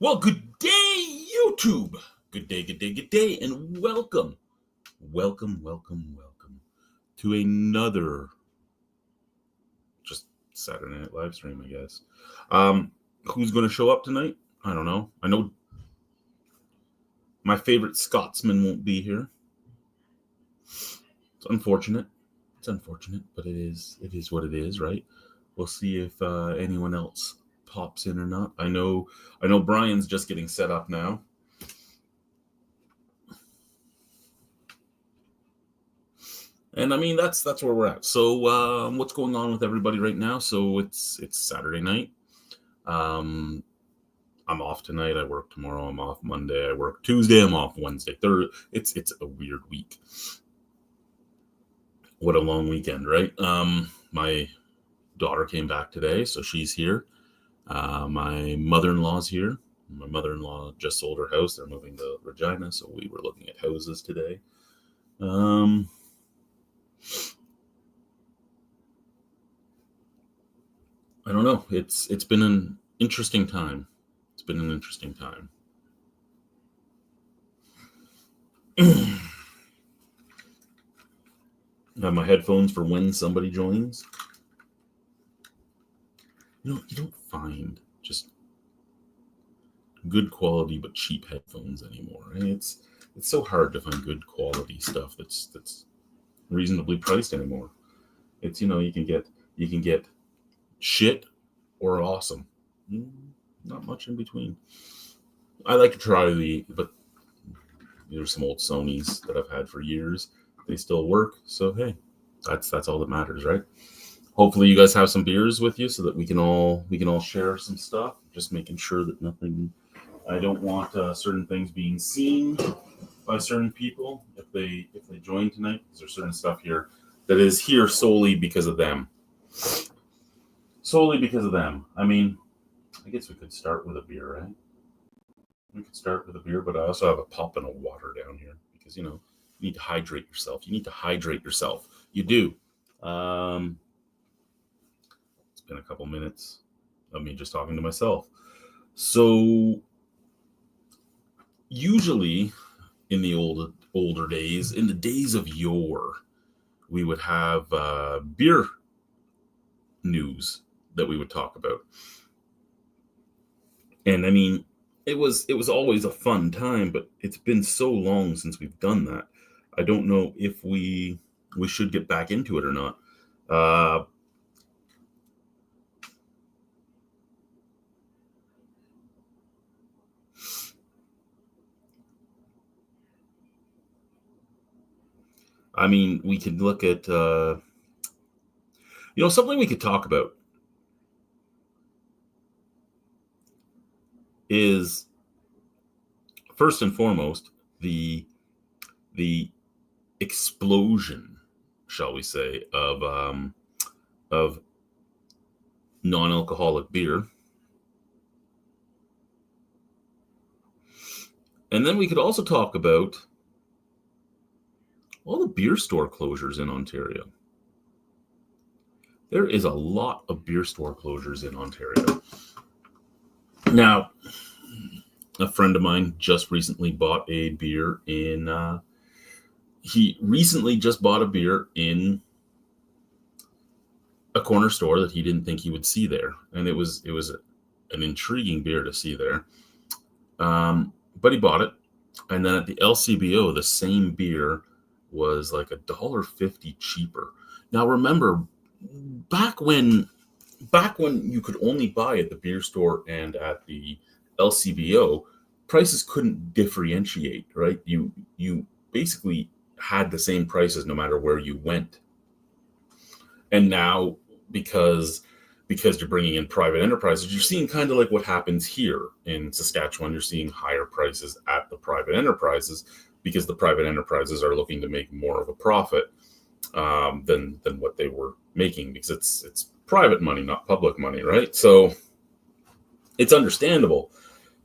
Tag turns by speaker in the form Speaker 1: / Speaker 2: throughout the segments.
Speaker 1: Well, good day, YouTube. Good day, and welcome to another just Saturday Night live stream, I guess. Who's going to show up tonight? I don't know. I know my favorite Scotsman won't be here. It's unfortunate. But it is what it is, right? We'll see if anyone else pops in or not. I know Brian's just getting set up now. And I mean that's where we're at. So what's going on with everybody right now? So it's Saturday night. I'm off tonight. I work tomorrow. I'm off Monday. I work Tuesday. I'm off Wednesday. It's a weird week. What a long weekend, right? My daughter came back today, so she's here. My mother-in-law's here. My mother-in-law just sold her house. They're moving to Regina, so we were looking at houses today. I don't know. It's been an interesting time. I have my headphones for when somebody joins. You don't find just good quality but cheap headphones anymore. Right? It's so hard to find good quality stuff that's reasonably priced anymore. It's you can get shit or awesome. Not much in between. I like to try but there's some old Sonys that I've had for years. They still work, so hey, that's all that matters, right? Hopefully you guys have some beers with you so that we can all share some stuff. Just making sure that nothing. I don't want certain things being seen by certain people if they join tonight, because there's certain stuff here that is here solely because of them. I mean, I guess we could start with a beer, right? We could start with a beer, but I also have a pop and a water down here because you need to hydrate yourself. You do. It's been a couple minutes of me just talking to myself. So usually in the older days, in the days of yore, we would have beer news that we would talk about. And I mean, it was always a fun time, but it's been so long since we've done that. I don't know if we should get back into it or not. I mean, we could look at something we could talk about is first and foremost the explosion, shall we say, of non-alcoholic beer. And then we could also talk about all the beer store closures in Ontario. There is a lot of beer store closures in Ontario. Now, a friend of mine just recently bought a beer in he recently just bought a beer in a corner store that he didn't think he would see there, and it was an intriguing beer to see there. But he bought it, and then at the LCBO, the same beer was like $1.50 cheaper. Now remember, back when you could only buy at the beer store and at the LCBO, prices couldn't differentiate, right? You basically had the same prices no matter where you went. And now, because you're bringing in private enterprises, you're seeing kind of like what happens here in Saskatchewan. You're seeing higher prices at the private enterprises because the private enterprises are looking to make more of a profit than what they were making, because it's private money, not public money, right? So it's understandable.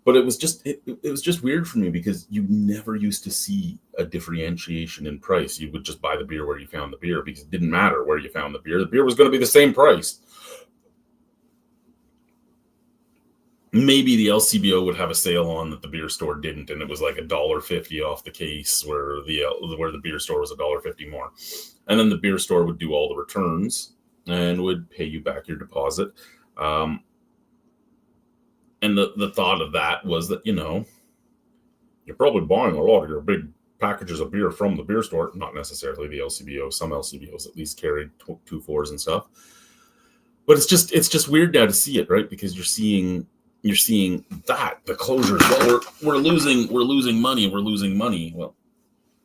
Speaker 1: But it was just weird for me because you never used to see a differentiation in price. You would just buy the beer where you found the beer because it didn't matter where you found the beer. The beer was going to be the same price. maybe the LCBO would have a sale on that the beer store didn't, and it was like $1.50 off the case, where the beer store was $1.50 more, and then the beer store would do all the returns and would pay you back your deposit. And the thought of that was that, you're probably buying a lot of your big packages of beer from the beer store. Not necessarily the LCBO. Some LCBOs at least carried 2.4s and stuff. But it's just weird now to see it, right? Because you're seeing that the closures. Well, we're losing money. Well,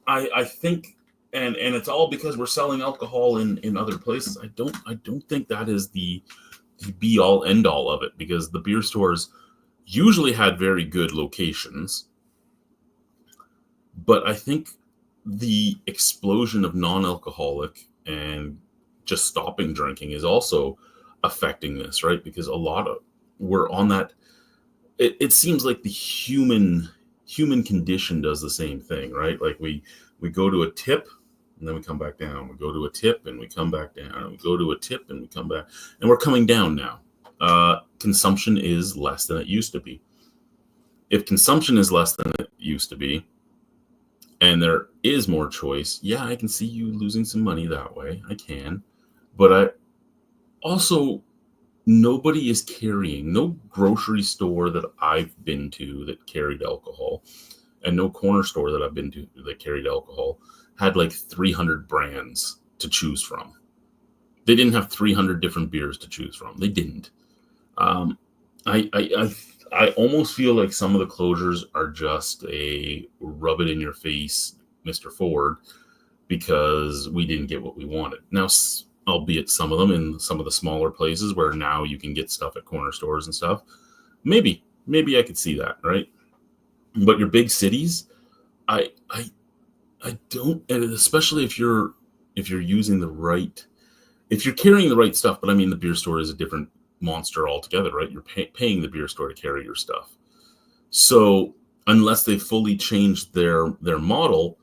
Speaker 1: I think, and it's all because we're selling alcohol in other places. I don't think that is the be all end all of it, because the beer stores usually had very good locations. But I think the explosion of non-alcoholic and just stopping drinking is also affecting this, right? Because a lot of we're on that. It seems like the human condition does the same thing, right? Like we go to a tip and then we come back down. We go to a tip and we come back down. And we go to a tip and we come back, and we're coming down now. Consumption is less than it used to be. If consumption is less than it used to be, and there is more choice, yeah, I can see you losing some money that way. I can. But I also, nobody is carrying, no grocery store that I've been to that carried alcohol, and no corner store that I've been to that carried alcohol, had like 300 brands to choose from. They didn't have 300 different beers to choose from. They didn't. I almost feel like some of the closures are just a rub it in your face, Mr. Ford, because we didn't get what we wanted. Now, albeit some of them in some of the smaller places where now you can get stuff at corner stores and stuff, maybe I could see that, right? But your big cities, I don't, and especially if you're using the right, if you're carrying the right stuff. But I mean, the beer store is a different monster altogether, right? You're paying the beer store to carry your stuff. So unless they fully changed their model,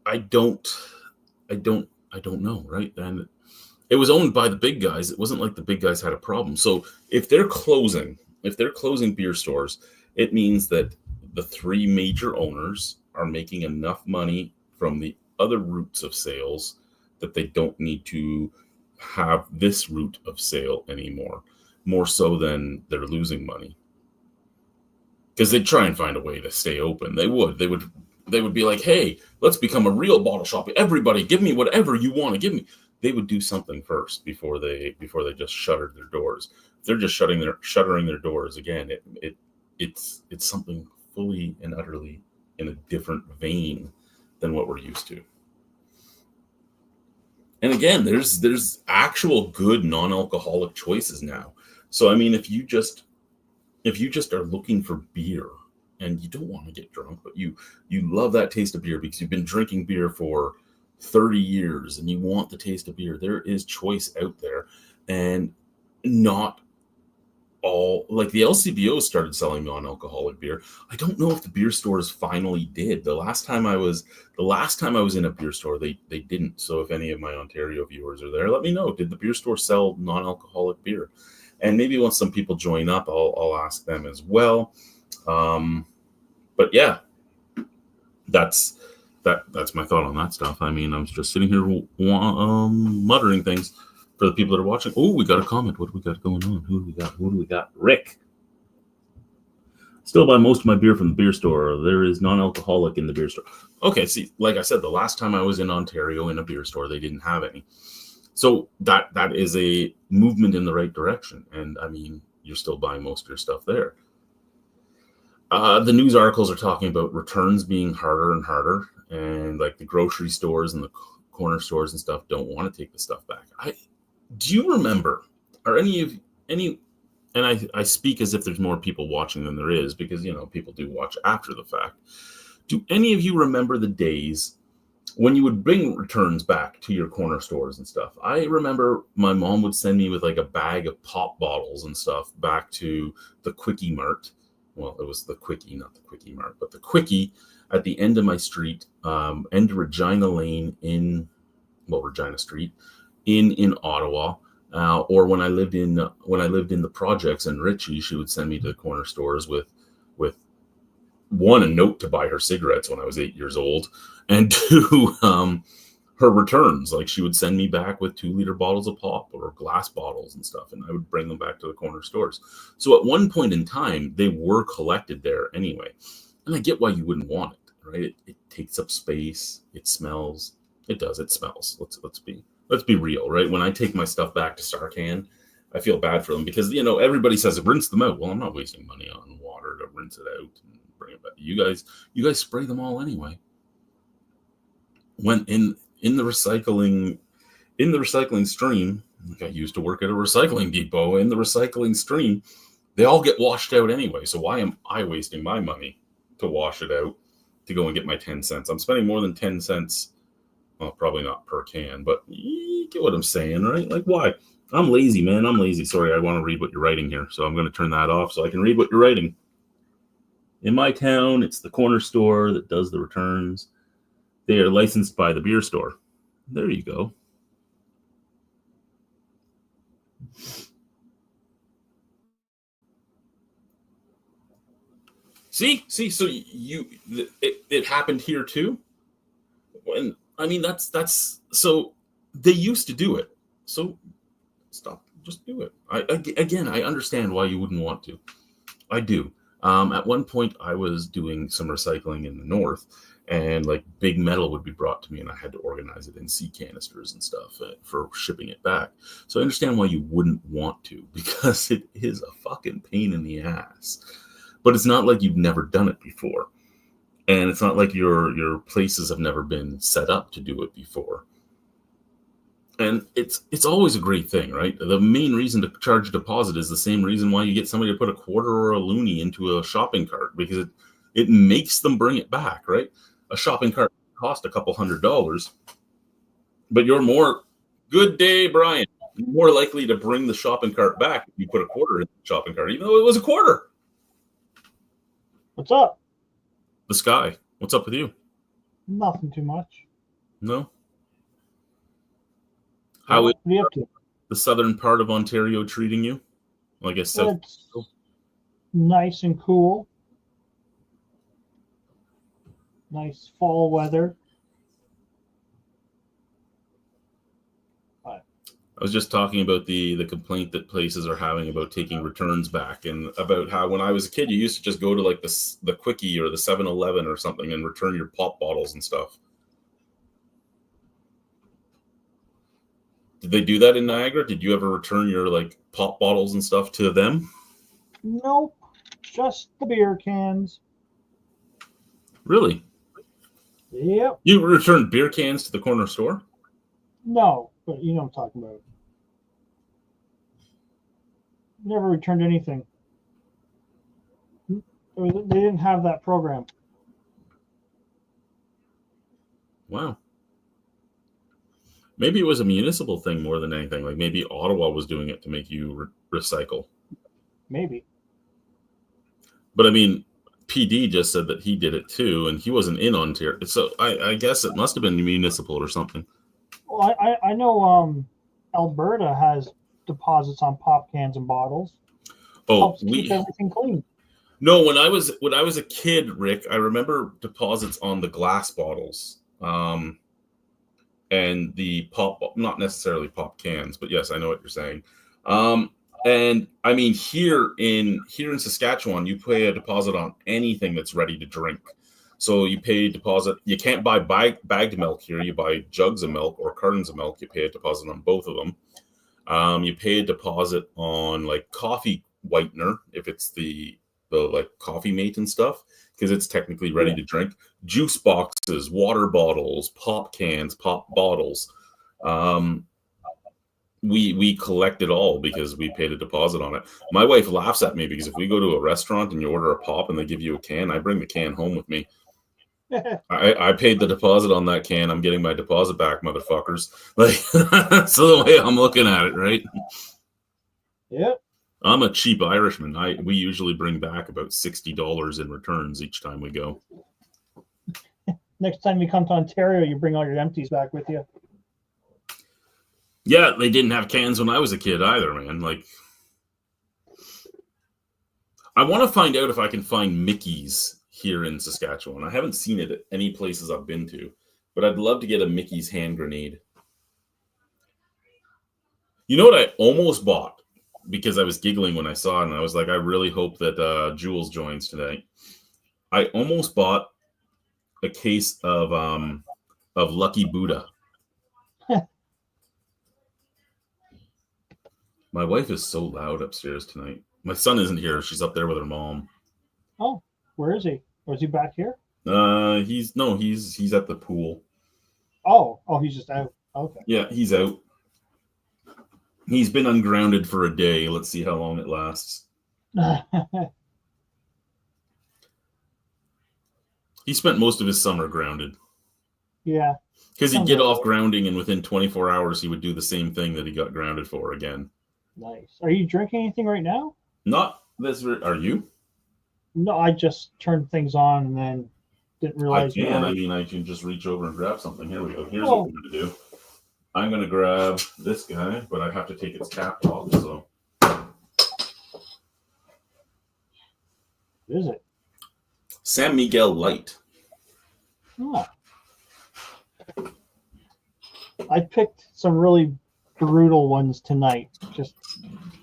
Speaker 1: I don't know, right? And it was owned by the big guys. It wasn't like the big guys had a problem. So if they're closing beer stores, it means that the three major owners are making enough money from the other routes of sales that they don't need to have this route of sale anymore, more so than they're losing money. Because they'd try and find a way to stay open. They would be like, hey, let's become a real bottle shop. Everybody, give me whatever you want to give me. They would do something first before they just shuttered their doors. If they're just shuttering their doors again, it's something fully and utterly in a different vein than what we're used to. And again, there's actual good non-alcoholic choices now. So I mean, if you just are looking for beer and you don't want to get drunk, but you love that taste of beer because you've been drinking beer for 30 years and you want the taste of beer, there is choice out there. And not all, like the LCBO started selling non-alcoholic beer. I don't know if the beer stores finally did. The last time I was in a beer store, they didn't. So if any of my Ontario viewers are there, let me know. Did the beer store sell non-alcoholic beer? And maybe once some people join up, I'll ask them as well. But yeah, that's my thought on that stuff. I mean, I'm just sitting here muttering things for the people that are watching. Oh, we got a comment. What do we got going on? Who do we got? Rick. Still buy most of my beer from the beer store. There is non-alcoholic in the beer store. Okay, see, like I said, the last time I was in Ontario in a beer store, they didn't have any. So that is a movement in the right direction. And I mean, you're still buying most of your stuff there. The news articles are talking about returns being harder and harder, and like the grocery stores and the corner stores and stuff don't want to take the stuff back. Do you remember, or and I speak as if there's more people watching than there is, because, people do watch after the fact. Do any of you remember the days when you would bring returns back to your corner stores and stuff? I remember my mom would send me with like a bag of pop bottles and stuff back to the Quickie Mart. Well, it was the Quickie, not the Quickie Mart, but the Quickie at the end of my street, end of Regina Lane Regina Street in Ottawa. Or when I lived in the projects in Ritchie, she would send me to the corner stores with one, a note to buy her cigarettes when I was 8 years old, and two, her returns. Like, she would send me back with 2-liter bottles of pop or glass bottles and stuff, and I would bring them back to the corner stores. So at one point in time, they were collected there anyway. And I get why you wouldn't want it, right? It takes up space. It smells. It does. It smells. Let's be real, right? When I take my stuff back to Starcan, I feel bad for them because, everybody says rinse them out. Well, I'm not wasting money on water to rinse it out and bring it back. You guys spray them all anyway. When in the recycling stream, like, I used to work at a recycling depot. In the recycling stream, they all get washed out anyway. So why am I wasting my money to wash it out to go and get my 10 cents? I'm spending more than 10 cents. Well, probably not per can, but you get what I'm saying, right? Like, why? I'm lazy, man. I'm lazy. Sorry, I want to read what you're writing here. So I'm going to turn that off so I can read what you're writing. In my town, it's the corner store that does the returns. They are licensed by the beer store. There you go. See, so it happened here too. And I mean, that's so they used to do it. So stop, just do it. I understand why you wouldn't want to. I do. At one point, I was doing some recycling in the north, and like big metal would be brought to me, and I had to organize it in sea canisters and stuff for shipping it back. So I understand why you wouldn't want to, because it is a fucking pain in the ass. But it's not like you've never done it before. And it's not like your places have never been set up to do it before. And it's always a great thing, right? The main reason to charge a deposit is the same reason why you get somebody to put a quarter or a loonie into a shopping cart, because it makes them bring it back, right? A shopping cart cost a couple $100, but you're more, good day, Brian, you're more likely to bring the shopping cart back if you put a quarter in the shopping cart, even though it was a quarter.
Speaker 2: What's up?
Speaker 1: The Sky. What's up with you?
Speaker 2: Nothing too much.
Speaker 1: No? How is
Speaker 2: What are you up to?
Speaker 1: the southern part of Ontario treating you? Well, I guess south.
Speaker 2: It's nice and cool. Nice fall weather.
Speaker 1: I was just talking about the complaint that places are having about taking returns back, and about how when I was a kid, you used to just go to like the Quickie or the 7-Eleven or something and return your pop bottles and stuff. Did they do that in Niagara? Did you ever return your like pop bottles and stuff to them?
Speaker 2: Nope, just the beer cans.
Speaker 1: Really?
Speaker 2: Yep.
Speaker 1: You returned beer cans to the corner store?
Speaker 2: No, but you know what I'm talking about. Never returned anything. They didn't have that program.
Speaker 1: Wow. Maybe it was a municipal thing more than anything. Like maybe Ottawa was doing it to make you recycle.
Speaker 2: Maybe.
Speaker 1: But I mean, PD just said that he did it too, and he wasn't in Ontario. So I guess it must have been municipal or something.
Speaker 2: Well, I know Alberta has deposits on pop cans and bottles.
Speaker 1: Oh,
Speaker 2: helps keep everything clean.
Speaker 1: No, when I was a kid, Rick, I remember deposits on the glass bottles, and the pop, not necessarily pop cans, but yes, I know what you're saying. And I mean, here in Saskatchewan, you pay a deposit on anything that's ready to drink. So you pay a deposit. You can't buy bagged milk here. You buy jugs of milk or cartons of milk. You pay a deposit on both of them. You pay a deposit on like coffee whitener if it's the like Coffee Mate and stuff, because it's technically ready to drink. Juice boxes, water bottles, pop cans, pop bottles. We collect it all because we paid a deposit on it. My wife laughs at me because if we go to a restaurant and you order a pop and they give you a can, I bring the can home with me. I paid the deposit on that can. I'm getting my deposit back, motherfuckers. Like, that's the way I'm looking at it, right?
Speaker 2: Yep.
Speaker 1: I'm a cheap Irishman. We usually bring back about $60 in returns each time we go.
Speaker 2: Next time you come to Ontario, you bring all your empties back with you.
Speaker 1: Yeah, they didn't have cans when I was a kid either, man. Like, I want to find out if I can find Mickey's here in Saskatchewan. I haven't seen it at any places I've been to, but I'd love to get a Mickey's hand grenade. You know what I almost bought because I was giggling when I saw it, and I was like, I really hope that Jules joins tonight. I almost bought a case of Lucky Buddha. My wife is so loud upstairs tonight. My son isn't here. She's up there with her mom.
Speaker 2: Oh, where is he? Or is he back here?
Speaker 1: He's at the pool.
Speaker 2: Oh, he's just out. Okay.
Speaker 1: Yeah, he's out. He's been ungrounded for a day. Let's see how long it lasts. He spent most of his summer grounded.
Speaker 2: Yeah.
Speaker 1: Because he'd get off grounding, and within 24 hours, he would do the same thing that he got grounded for again.
Speaker 2: Nice. Are you drinking anything right now?
Speaker 1: Not this. Are you?
Speaker 2: No, I just turned things on and then didn't realize.
Speaker 1: I can just reach over and grab something. Here we go. Here's what we're going to do. I'm going to grab this guy, but I have to take its cap off. So.
Speaker 2: What is it?
Speaker 1: San Miguel Light.
Speaker 2: Oh. I picked some really brutal ones tonight.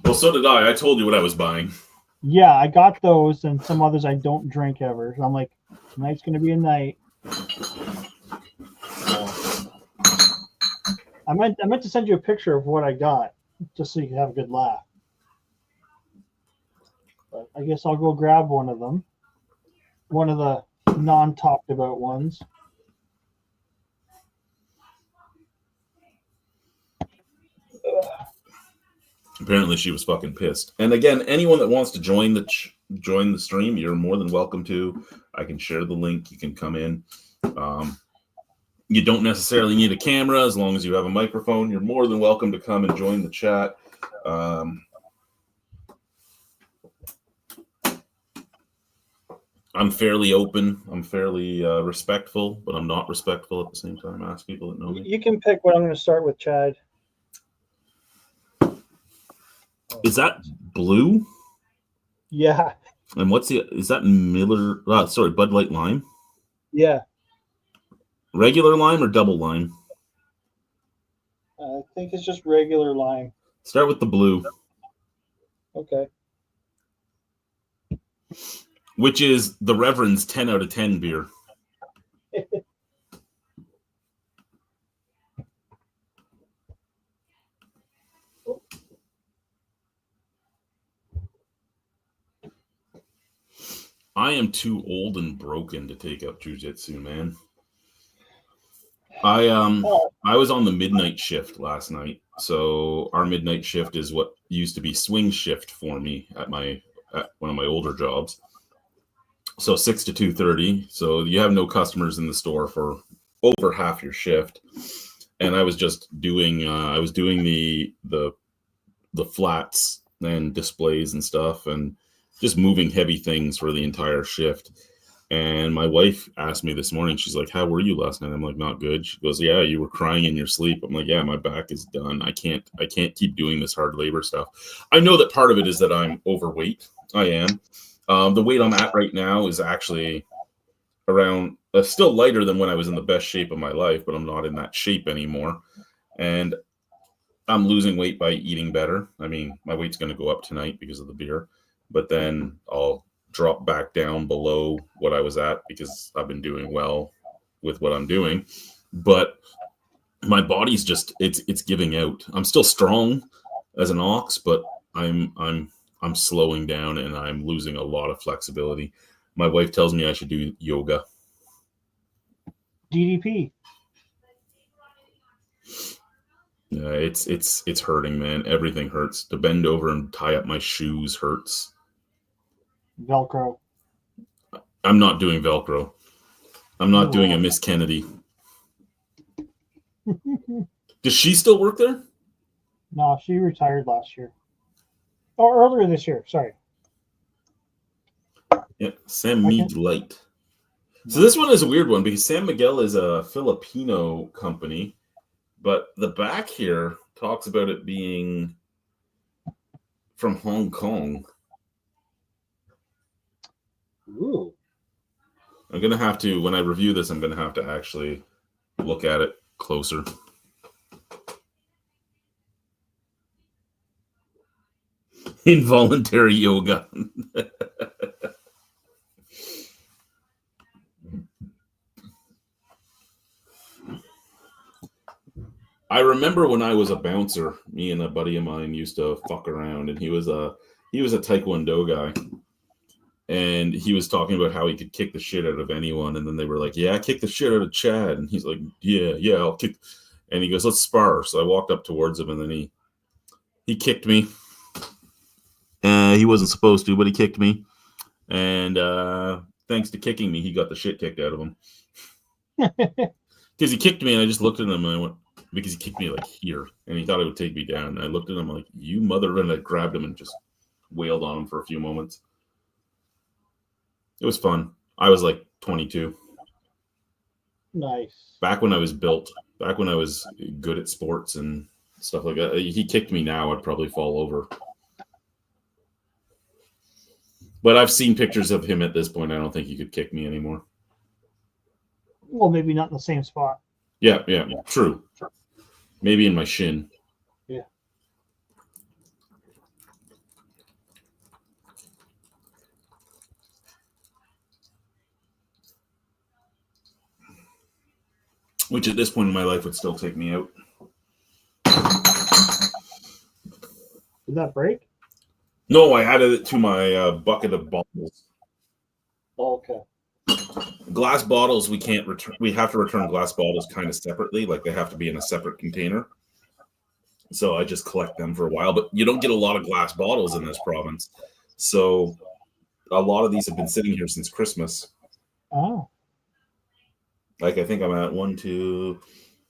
Speaker 1: Well, so did I. I told you what I was buying.
Speaker 2: Yeah, I got those and some others I don't drink ever. So I'm like, tonight's going to be a night. I meant to send you a picture of what I got, just so you can have a good laugh. But I guess I'll go grab one of them. One of the non-talked about ones.
Speaker 1: Apparently she was fucking pissed. And again, anyone that wants to join the stream, you're more than welcome to. I can share the link. You can come in. You don't necessarily need a camera as long as you have a microphone. You're more than welcome to come and join the chat. I'm fairly open. I'm fairly respectful, but I'm not respectful at the same time. I ask people that know me.
Speaker 2: You can pick what I'm going to start with, Chad.
Speaker 1: Is that blue?
Speaker 2: Yeah.
Speaker 1: And is that Miller? Bud Light Lime?
Speaker 2: Yeah.
Speaker 1: Regular lime or double lime?
Speaker 2: I think it's just regular lime.
Speaker 1: Start with the blue.
Speaker 2: Okay.
Speaker 1: Which is the Reverend's 10 out of 10 beer. I am too old and broken to take up jiu-jitsu, man. I was on the midnight shift last night. So our midnight shift is what used to be swing shift for me at one of my older jobs. So 6 to 2:30. So you have no customers in the store for over half your shift. And I was just doing the flats and displays and stuff and just moving heavy things for the entire shift. And my wife asked me this morning, she's like, how were you last night? I'm like, not good. She goes, yeah, you were crying in your sleep. I'm like, yeah, my back is done. I can't keep doing this hard labor stuff. I know that part of it is that I'm overweight. I am. The weight I'm at right now is actually around still lighter than when I was in the best shape of my life, but I'm not in that shape anymore. And I'm losing weight by eating better. I mean, my weight's going to go up tonight because of the beer, but then I'll drop back down below what I was at because I've been doing well with what I'm doing. But my body's just it's giving out. I'm still strong as an ox, but I'm slowing down and I'm losing a lot of flexibility. My wife tells me I should do yoga.
Speaker 2: DDP.
Speaker 1: Yeah, it's hurting, man. Everything hurts. To bend over and tie up my shoes hurts.
Speaker 2: Velcro.
Speaker 1: I'm not doing Velcro. I'm not doing a Miss Kennedy. Does she still work there?
Speaker 2: No, she retired last year. Or earlier this year, sorry.
Speaker 1: Yeah, San Miguel Light. So this one is a weird one because San Miguel is a Filipino company, but the back here talks about it being from Hong Kong.
Speaker 2: Ooh.
Speaker 1: I'm going to have to, when I review this, I'm going to have to actually look at it closer. Involuntary yoga. I remember when I was a bouncer, me and a buddy of mine used to fuck around, and he was a Taekwondo guy, and he was talking about how he could kick the shit out of anyone, and then they were like, "Yeah, kick the shit out of Chad," and he's like, "Yeah, I'll kick," and he goes, "Let's spar." So I walked up towards him, and then he kicked me. He wasn't supposed to, but he kicked me, and thanks to kicking me, he got the shit kicked out of him. Because he kicked me, and I just looked at him, and I went, because he kicked me like here, and he thought it would take me down. And I looked at him like, "You mother," and I grabbed him and just wailed on him for a few moments. It was fun. I was like 22.
Speaker 2: Nice.
Speaker 1: Back when I was built, back when I was good at sports and stuff like that. He kicked me now, I'd probably fall over. But I've seen pictures of him at this point. I don't think he could kick me anymore.
Speaker 2: Well, maybe not in the same spot.
Speaker 1: Yeah, true. Maybe in my shin.
Speaker 2: Yeah.
Speaker 1: Which at this point in my life would still take me out.
Speaker 2: Did that break?
Speaker 1: No, I added it to my bucket of bottles.
Speaker 2: Oh, okay.
Speaker 1: Glass bottles, we can't return. We have to return glass bottles kind of separately. Like they have to be in a separate container. So I just collect them for a while. But you don't get a lot of glass bottles in this province. So a lot of these have been sitting here since Christmas.
Speaker 2: Oh.
Speaker 1: Like I think I'm at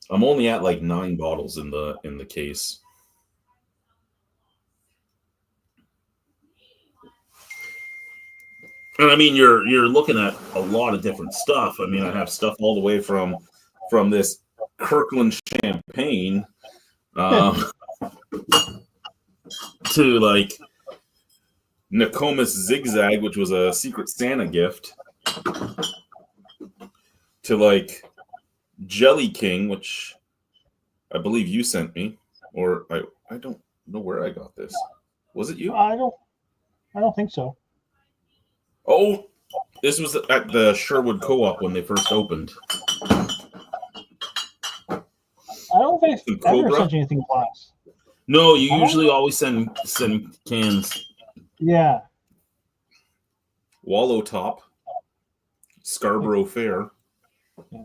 Speaker 1: I'm only at like 9 bottles in the case. And I mean, you're looking at a lot of different stuff. I mean, I have stuff all the way from this Kirkland champagne to like Nokomis Zigzag, which was a Secret Santa gift, to like Jelly King, which I believe you sent me, or I don't know where I got this. Was it you?
Speaker 2: I don't think so.
Speaker 1: Oh, this was at the Sherwood Co-op when they first opened.
Speaker 2: I don't think I've ever sent you anything glass.
Speaker 1: No, you usually always send cans.
Speaker 2: Yeah.
Speaker 1: Wallow Top, Scarborough Fair.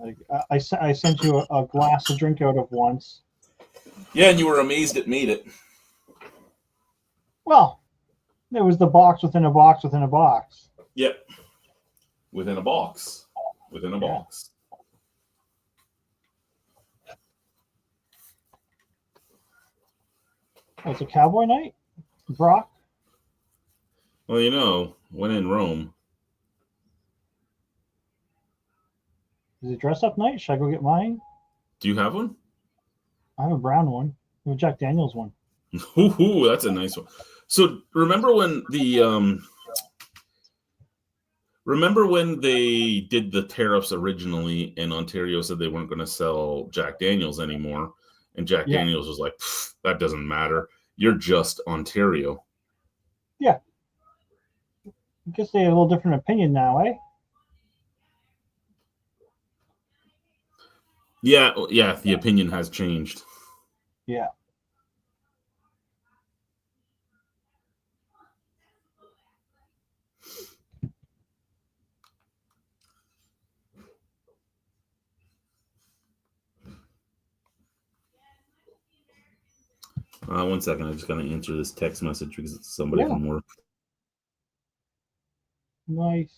Speaker 2: Like, I sent you a glass to drink out of once.
Speaker 1: Yeah, and you were amazed it made it.
Speaker 2: Well, it was the box within a box within a box.
Speaker 1: Yep. Within a box. Within a box.
Speaker 2: Oh, it's a cowboy night? Brock?
Speaker 1: Well, you know, when in Rome.
Speaker 2: Is it dress up night? Should I go get mine?
Speaker 1: Do you have one?
Speaker 2: I have a brown one. I have a Jack Daniels one.
Speaker 1: Ooh, that's a nice one. So remember when they did the tariffs originally and Ontario said they weren't going to sell Jack Daniels anymore, and Jack Daniels was like, that doesn't matter. You're just Ontario.
Speaker 2: Yeah. I guess they have a little different opinion now, eh?
Speaker 1: Yeah, the opinion has changed.
Speaker 2: Yeah.
Speaker 1: One second, I just got to answer this text message because it's somebody from work.
Speaker 2: Nice.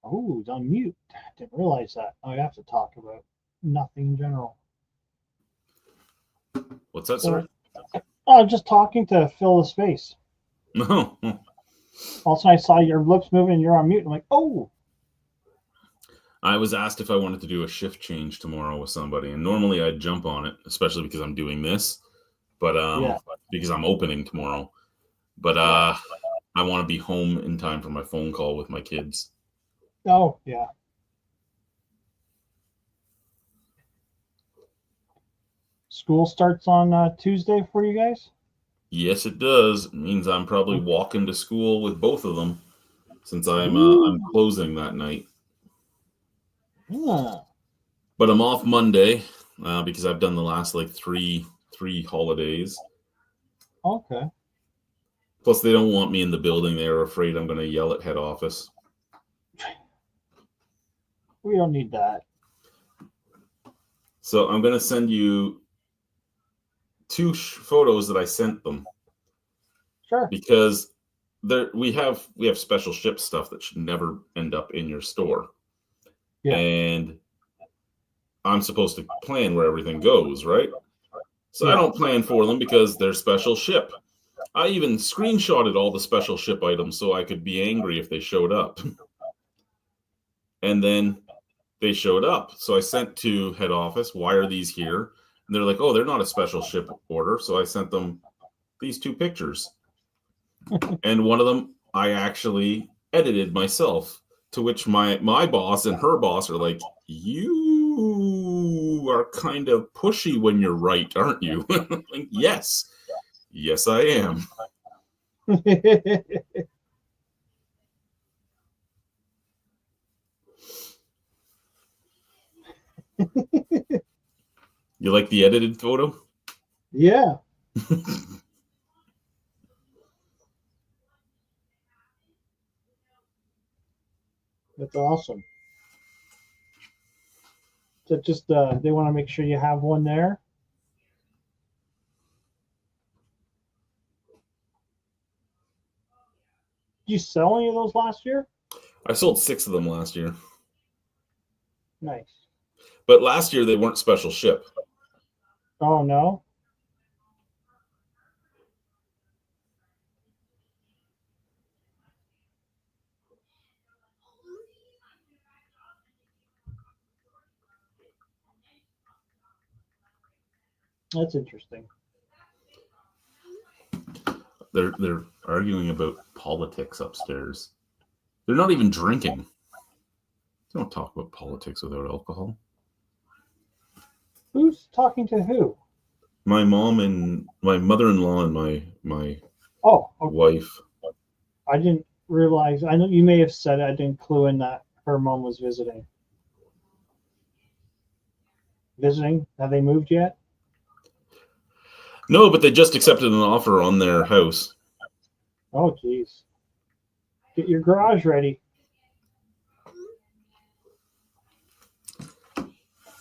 Speaker 2: Oh, it's on mute. Didn't realize that. I have to talk about nothing in general.
Speaker 1: What's that, sir?
Speaker 2: Oh, I'm just talking to fill the space.
Speaker 1: No.
Speaker 2: All of a sudden, I saw your lips moving and you're on mute. I'm like, oh,
Speaker 1: I was asked if I wanted to do a shift change tomorrow with somebody, and normally I'd jump on it, especially because I'm doing this, but
Speaker 2: yeah.
Speaker 1: because I'm opening tomorrow. But
Speaker 2: Yeah.
Speaker 1: I want to be home in time for my phone call with my kids.
Speaker 2: Oh, yeah. School starts on Tuesday for you guys?
Speaker 1: Yes, it does. It means I'm probably walking to school with both of them, since I'm
Speaker 2: Ooh.
Speaker 1: closing that night.
Speaker 2: Yeah.
Speaker 1: But I'm off Monday because I've done the last like three holidays.
Speaker 2: Okay.
Speaker 1: Plus, they don't want me in the building. They're afraid I'm going to yell at head office.
Speaker 2: We don't need that.
Speaker 1: So I'm going to send you two photos that I sent them.
Speaker 2: Sure.
Speaker 1: Because we have special ship stuff that should never end up in your store.
Speaker 2: Yeah.
Speaker 1: And I'm supposed to plan where everything goes, right? So
Speaker 2: Yeah.
Speaker 1: I don't plan for them because they're special ship. I even screenshotted all the special ship items so I could be angry if they showed up. And then they showed up. So I sent to head office, why are these here? And they're like, oh, they're not a special ship order. So I sent them these two pictures. And one of them I actually edited myself, to which my boss and her boss are like, you are kind of pushy when you're right, aren't you? Like, yes, I am. You like the edited photo?
Speaker 2: Yeah. That's awesome. So just they want to make sure you have one there. Did you sell any of those last year?
Speaker 1: I sold 6 of them last year.
Speaker 2: Nice.
Speaker 1: But last year they weren't special ship.
Speaker 2: Oh no. That's interesting.
Speaker 1: They're arguing about politics upstairs. They're not even drinking. They don't talk about politics without alcohol.
Speaker 2: Who's talking to who?
Speaker 1: My mom and my mother-in-law and my
Speaker 2: Oh, okay.
Speaker 1: wife.
Speaker 2: I didn't realize. I know you may have said it. I didn't clue in that her mom was visiting. Visiting? Have they moved yet?
Speaker 1: No, but they just accepted an offer on their house.
Speaker 2: Oh, geez. Get your garage ready.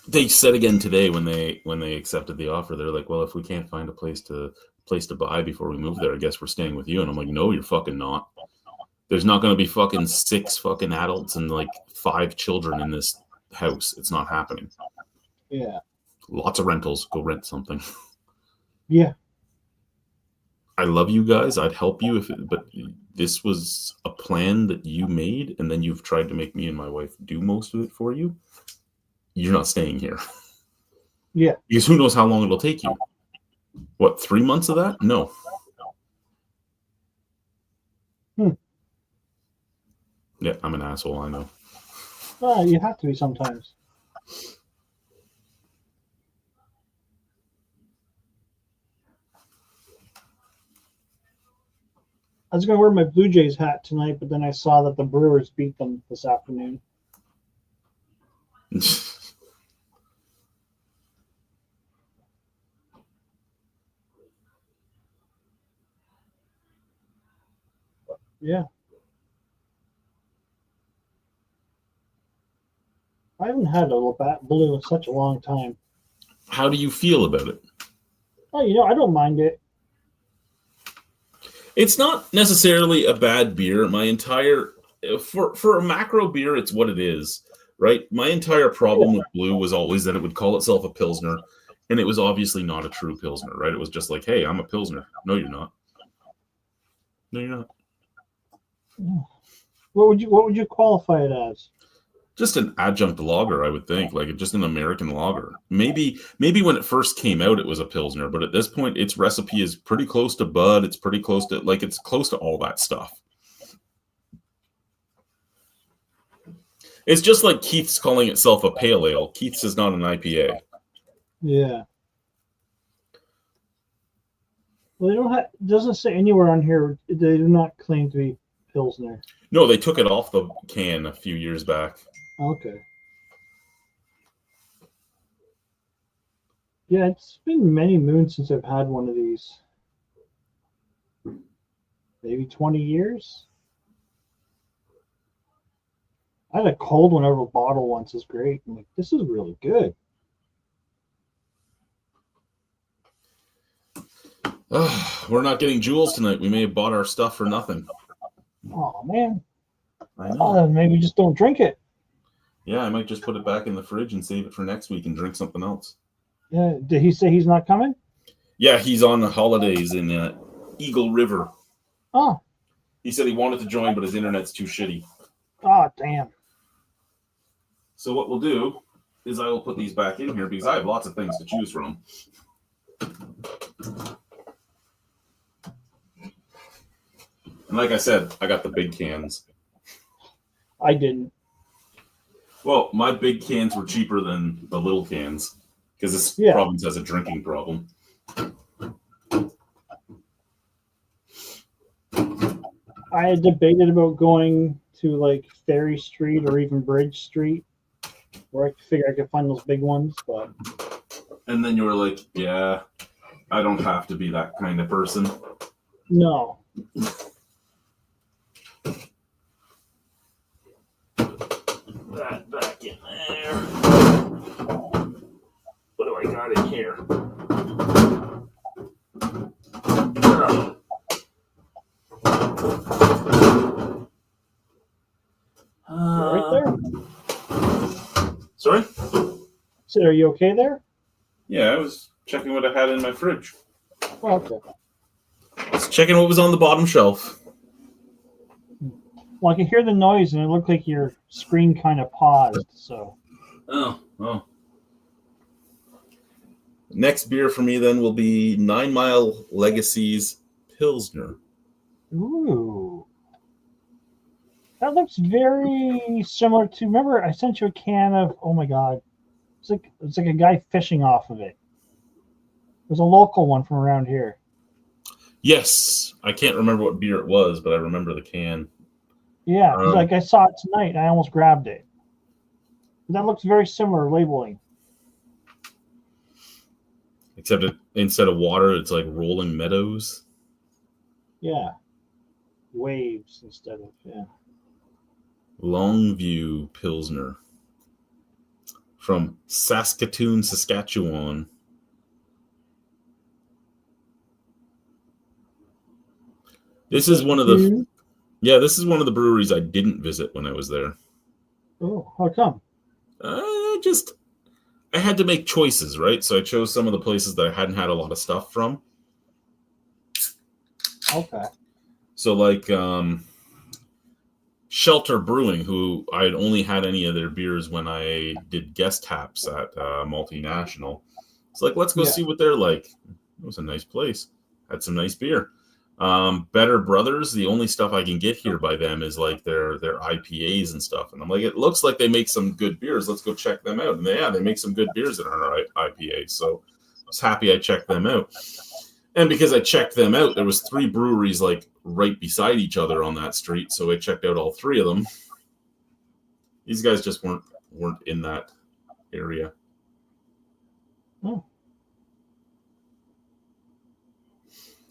Speaker 1: They said again today when they accepted the offer, they're like, well, if we can't find a place to buy before we move there, I guess we're staying with you. And I'm like, no, you're fucking not. There's not going to be fucking 6 fucking adults and like 5 children in this house. It's not happening.
Speaker 2: Yeah.
Speaker 1: Lots of rentals. Go rent something.
Speaker 2: Yeah.
Speaker 1: I love you guys. I'd help you but this was a plan that you made, and then you've tried to make me and my wife do most of it for you. You're not staying here.
Speaker 2: Yeah.
Speaker 1: Because who knows how long it'll take you? What, 3 months of that? No. Yeah, I'm an asshole, I know.
Speaker 2: Well, you have to be sometimes. I was going to wear my Blue Jays hat tonight, but then I saw that the Brewers beat them this afternoon. Yeah. I haven't had a Labatt Blue in such a long time.
Speaker 1: How do you feel about it?
Speaker 2: Oh, I don't mind it.
Speaker 1: It's not necessarily a bad beer. My entire for a macro beer, it's what it is, right? My entire problem with Blue was always that it would call itself a Pilsner, and it was obviously not a true Pilsner, right? It was just like, hey, I'm a Pilsner. No, you're not. No, you're not.
Speaker 2: What would you qualify it as?
Speaker 1: Just an adjunct lager, I would think, like just an American lager. Maybe when it first came out, it was a Pilsner, but at this point, its recipe is pretty close to Bud. It's pretty close to it's close to all that stuff. It's just like Keith's calling itself a pale ale. Keith's is not an IPA.
Speaker 2: Yeah. Well, they don't have. Doesn't say anywhere on here. They do not claim to be Pilsner.
Speaker 1: No, they took it off the can a few years back.
Speaker 2: Okay. Yeah, it's been many moons since I've had one of these. Maybe 20 years. I had a cold one out of a bottle once. It's great. I'm like, this is really good.
Speaker 1: We're not getting Jules tonight. We may have bought our stuff for nothing.
Speaker 2: Oh man.
Speaker 1: I know.
Speaker 2: Maybe just don't drink it.
Speaker 1: Yeah, I might just put it back in the fridge and save it for next week and drink something else.
Speaker 2: Yeah. Did he say he's not coming?
Speaker 1: Yeah, he's on the holidays in Eagle River.
Speaker 2: Oh.
Speaker 1: He said he wanted to join, but his internet's too shitty.
Speaker 2: Oh, damn.
Speaker 1: So what we'll do is I will put these back in here because I have lots of things to choose from. And like I said, I got the big cans.
Speaker 2: I didn't.
Speaker 1: Well, my big cans were cheaper than the little cans because this province has a drinking problem.
Speaker 2: I had debated about going to like Ferry Street or even Bridge Street, where I figured I could find those big ones, but.
Speaker 1: And then you were like, "Yeah, I don't have to be that kind of person."
Speaker 2: No.
Speaker 1: That back in there. What do I got in here?
Speaker 2: Right there?
Speaker 1: Sorry?
Speaker 2: So are you okay there?
Speaker 1: Yeah, I was checking what I had in my fridge.
Speaker 2: Oh, okay.
Speaker 1: I was checking what was on the bottom shelf.
Speaker 2: Well, I could hear the noise, and it looked like your screen kind of paused, so.
Speaker 1: Oh. Next beer for me then will be 9 Mile Legacy's Pilsner.
Speaker 2: Ooh. That looks very similar to. Remember, I sent you a can of. Oh my god, it's like a guy fishing off of it. It was a local one from around here.
Speaker 1: Yes, I can't remember what beer it was, but I remember the can.
Speaker 2: Yeah, like I saw it tonight, and I almost grabbed it. That looks very similar labeling.
Speaker 1: Except instead of water, it's like rolling meadows.
Speaker 2: Yeah, waves instead of
Speaker 1: Longview Pilsner from Saskatoon, Saskatchewan. This is one of the this is one of the breweries I didn't visit when I was there.
Speaker 2: Oh, how come?
Speaker 1: I had to make choices, right? So I chose some of the places that I hadn't had a lot of stuff from.
Speaker 2: Okay.
Speaker 1: So like Shelter Brewing, who I had only had any of their beers when I did guest taps at Multinational. It's like, let's go see what they're like. It was a nice place. Had some nice beer. Better Brothers, the only stuff I can get here by them is like their IPAs and stuff. And I'm like, it looks like they make some good beers. Let's go check them out. And they make some good beers that are IPAs. So I was happy I checked them out. And because I checked them out, there was 3 breweries like right beside each other on that street. So I checked out all 3 of them. These guys just weren't in that area.
Speaker 2: Oh.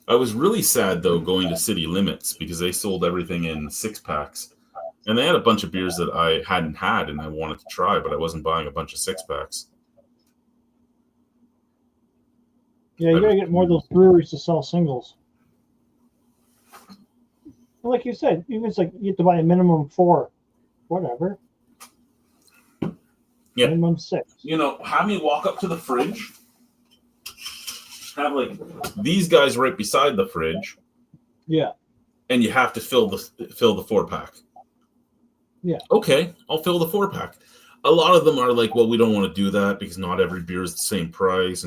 Speaker 1: I was really sad, though, going to City Limits because they sold everything in 6-packs. And they had a bunch of beers that I hadn't had and I wanted to try, but I wasn't buying a bunch of 6-packs.
Speaker 2: Yeah, you got to get more of those breweries to sell singles. And like you said, even if it's like you have to buy a minimum of 4, whatever.
Speaker 1: Yeah.
Speaker 2: Minimum 6.
Speaker 1: You know, have me walk up to the fridge. Have like these guys right beside the fridge.
Speaker 2: Yeah.
Speaker 1: and you have to fill the 4-pack.
Speaker 2: Yeah.
Speaker 1: Okay, I'll fill the 4-pack. A lot of them are like, well, we don't want to do that because not every beer is the same price,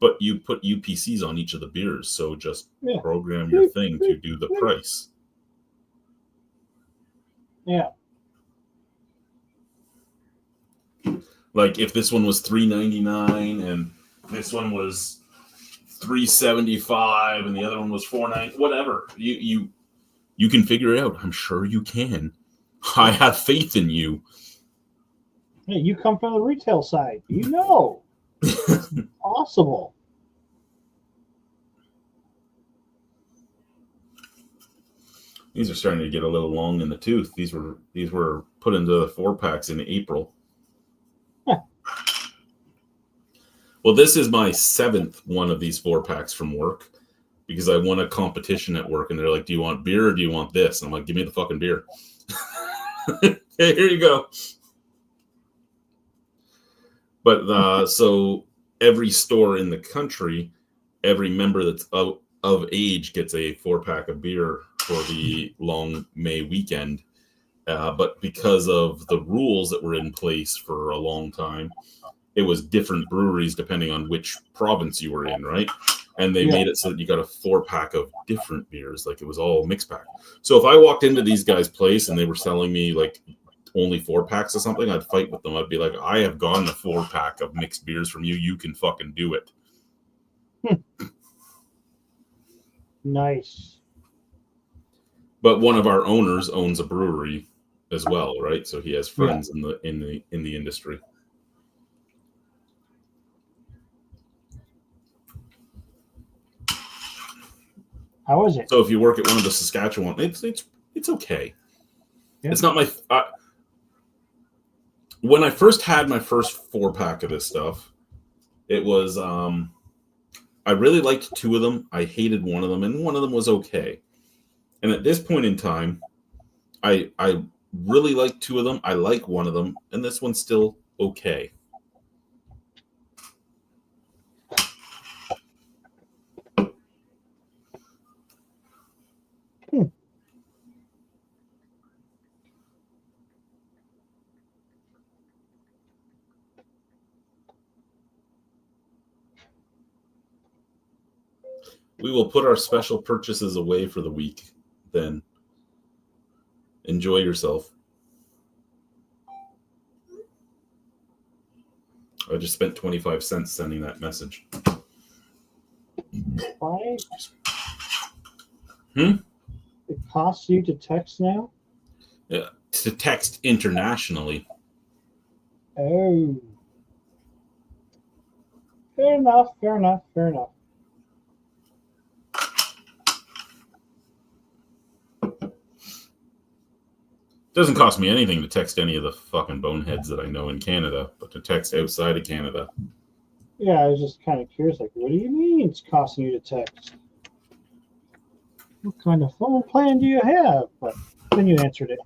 Speaker 1: but you put UPCs on each of the beers, so just program your thing to do the price.
Speaker 2: Yeah.
Speaker 1: Like if this one was $3.99 and this one was $3.75 and the other one was $4.90, whatever. You can figure it out. I'm sure you can. I have faith in you.
Speaker 2: Hey, you come from the retail side. You know. It's possible.
Speaker 1: These are starting to get a little long in the tooth. These were put into the 4-packs in April.
Speaker 2: Huh.
Speaker 1: Well, this is my 7th one of these 4-packs from work because I won a competition at work, and they're like, "Do you want beer or do you want this?" And I'm like, "Give me the fucking beer." Okay, here you go. But so every store in the country, every member that's of age gets a 4-pack of beer for the long May weekend. But because of the rules that were in place for a long time, it was different breweries depending on which province you were in, right? And they made it so that you got a 4-pack of different beers, like it was all mixed pack. So if I walked into these guys' place and they were selling me like only 4-packs or something, I'd fight with them. I'd be like, "I have gotten a 4-pack of mixed beers from you. You can fucking do it."
Speaker 2: Nice.
Speaker 1: But one of our owners owns a brewery as well, right? So he has friends in the industry.
Speaker 2: How is it?
Speaker 1: So if you work at one of the Saskatchewan, it's okay. Yeah. It's not my. When I first had my first 4-pack of this stuff, it was I really liked 2 of them. I hated one of them, and one of them was okay. And at this point in time, I really like 2 of them. I like one of them, and this one's still okay. We will put our special purchases away for the week then. Enjoy yourself. I just spent 25 cents sending that message.
Speaker 2: Why? It costs you to text now?
Speaker 1: Yeah, to text internationally.
Speaker 2: Oh. Fair enough.
Speaker 1: Doesn't cost me anything to text any of the fucking boneheads that I know in Canada, but to text outside of Canada.
Speaker 2: Yeah, I was just kind of curious, like, what do you mean it's costing you to text? What kind of phone plan do you have? But then you answered it.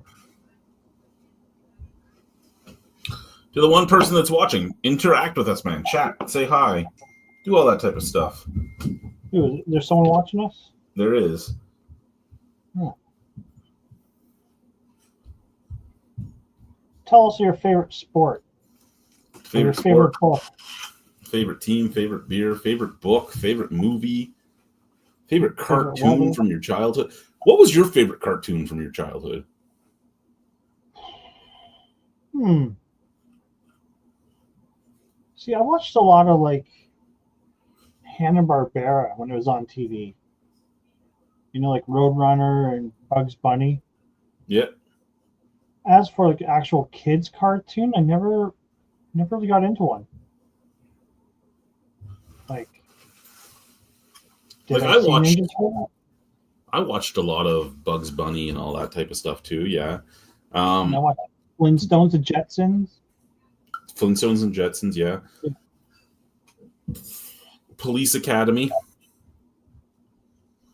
Speaker 1: To the one person that's watching, interact with us, man. Chat, say hi, do all that type of stuff.
Speaker 2: Is there someone watching us?
Speaker 1: There is.
Speaker 2: Huh. Tell us your favorite sport.
Speaker 1: Favorite
Speaker 2: book.
Speaker 1: Favorite team, favorite beer, favorite book, favorite movie, favorite cartoon from your childhood. What was your favorite cartoon from your childhood?
Speaker 2: See, I watched a lot of like Hanna-Barbera when it was on TV. You know, like Roadrunner and Bugs Bunny.
Speaker 1: Yeah.
Speaker 2: As for like actual kids cartoon, I never really got into one. Like
Speaker 1: I watched a lot of Bugs Bunny and all that type of stuff too. Yeah.
Speaker 2: I watched Flintstones and Jetsons.
Speaker 1: Flintstones and Jetsons, yeah. Police Academy.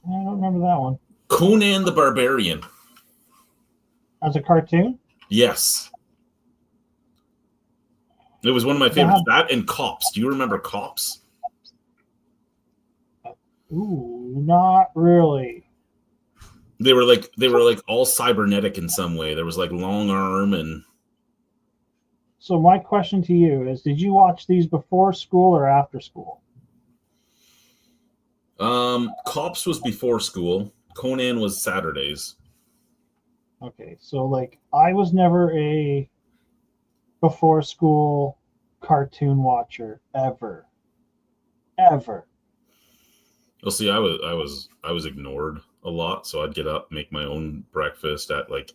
Speaker 2: I don't remember that one.
Speaker 1: Conan the Barbarian.
Speaker 2: As a cartoon?
Speaker 1: Yes. It was one of my favorites. That and Cops. Do you remember Cops?
Speaker 2: Ooh, not really.
Speaker 1: They were like all cybernetic in some way. There was like long arm and
Speaker 2: So my question to you is: did you watch these before school or after school?
Speaker 1: Cops was before school. Conan was Saturdays.
Speaker 2: Okay, so like I was never a before school cartoon watcher ever, ever.
Speaker 1: Well, see, I was ignored a lot, so I'd get up, make my own breakfast at like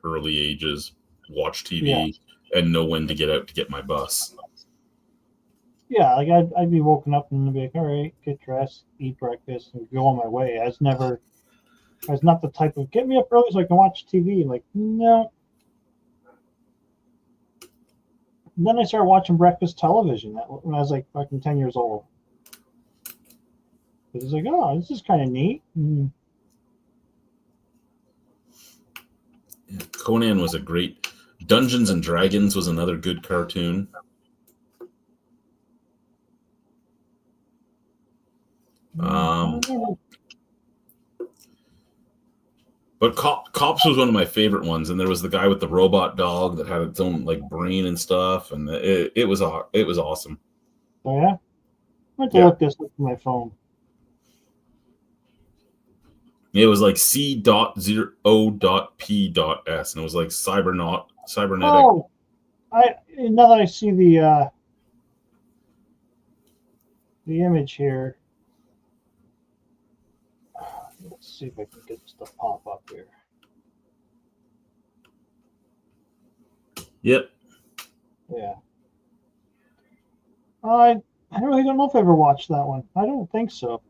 Speaker 1: early ages, watch TV,
Speaker 2: Yeah.
Speaker 1: and know when to get out to get my bus.
Speaker 2: Yeah, like I'd be woken up and be like, all right, get dressed, eat breakfast, and go on my way. I was not the type of get me up early so I can watch TV. Like, no. Then I started watching breakfast television when I was like fucking 10 years old. It was like, oh, this is kind of neat.
Speaker 1: Yeah, Conan was a great. Dungeons and Dragons was another good cartoon. But Cops was one of my favorite ones, and there was the guy with the robot dog that had its own like brain and stuff, and it was awesome.
Speaker 2: Oh yeah, I have to look this up on my phone.
Speaker 1: It was like C.0.P.S, and it was like cybernetic.
Speaker 2: Oh, now that I see the image here. Let's see if I can get this to pop up here.
Speaker 1: Yep.
Speaker 2: Yeah. I really don't know if I ever watched that one. I don't think so.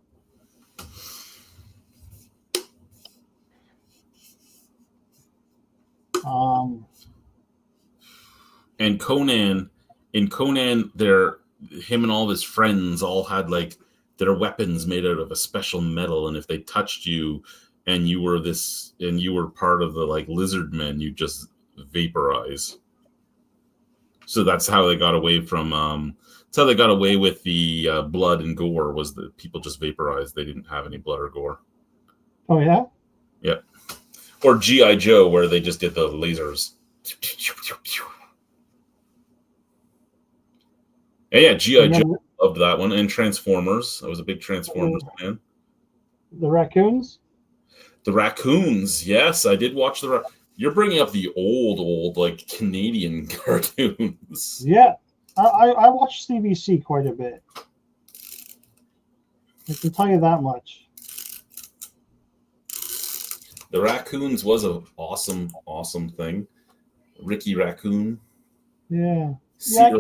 Speaker 1: And Conan, him and all his friends all had like their weapons made out of a special metal, and if they touched you and you were part of the like lizard men, you just vaporize. So that's how they got away from that's how they got away with the blood and gore, was that people just vaporized. They didn't have any blood or gore.
Speaker 2: Oh yeah?
Speaker 1: Yep. Or G.I. Joe, where they just did the lasers. And yeah, G.I. Joe, loved that one. And Transformers. I was a big Transformers fan.
Speaker 2: The raccoons?
Speaker 1: The raccoons. Yes, I did watch You're bringing up the old, like, Canadian cartoons.
Speaker 2: Yeah. I watched CBC quite a bit. I can tell you that much.
Speaker 1: The Raccoons was an awesome thing. Ricky Raccoon.
Speaker 2: Yeah.
Speaker 1: I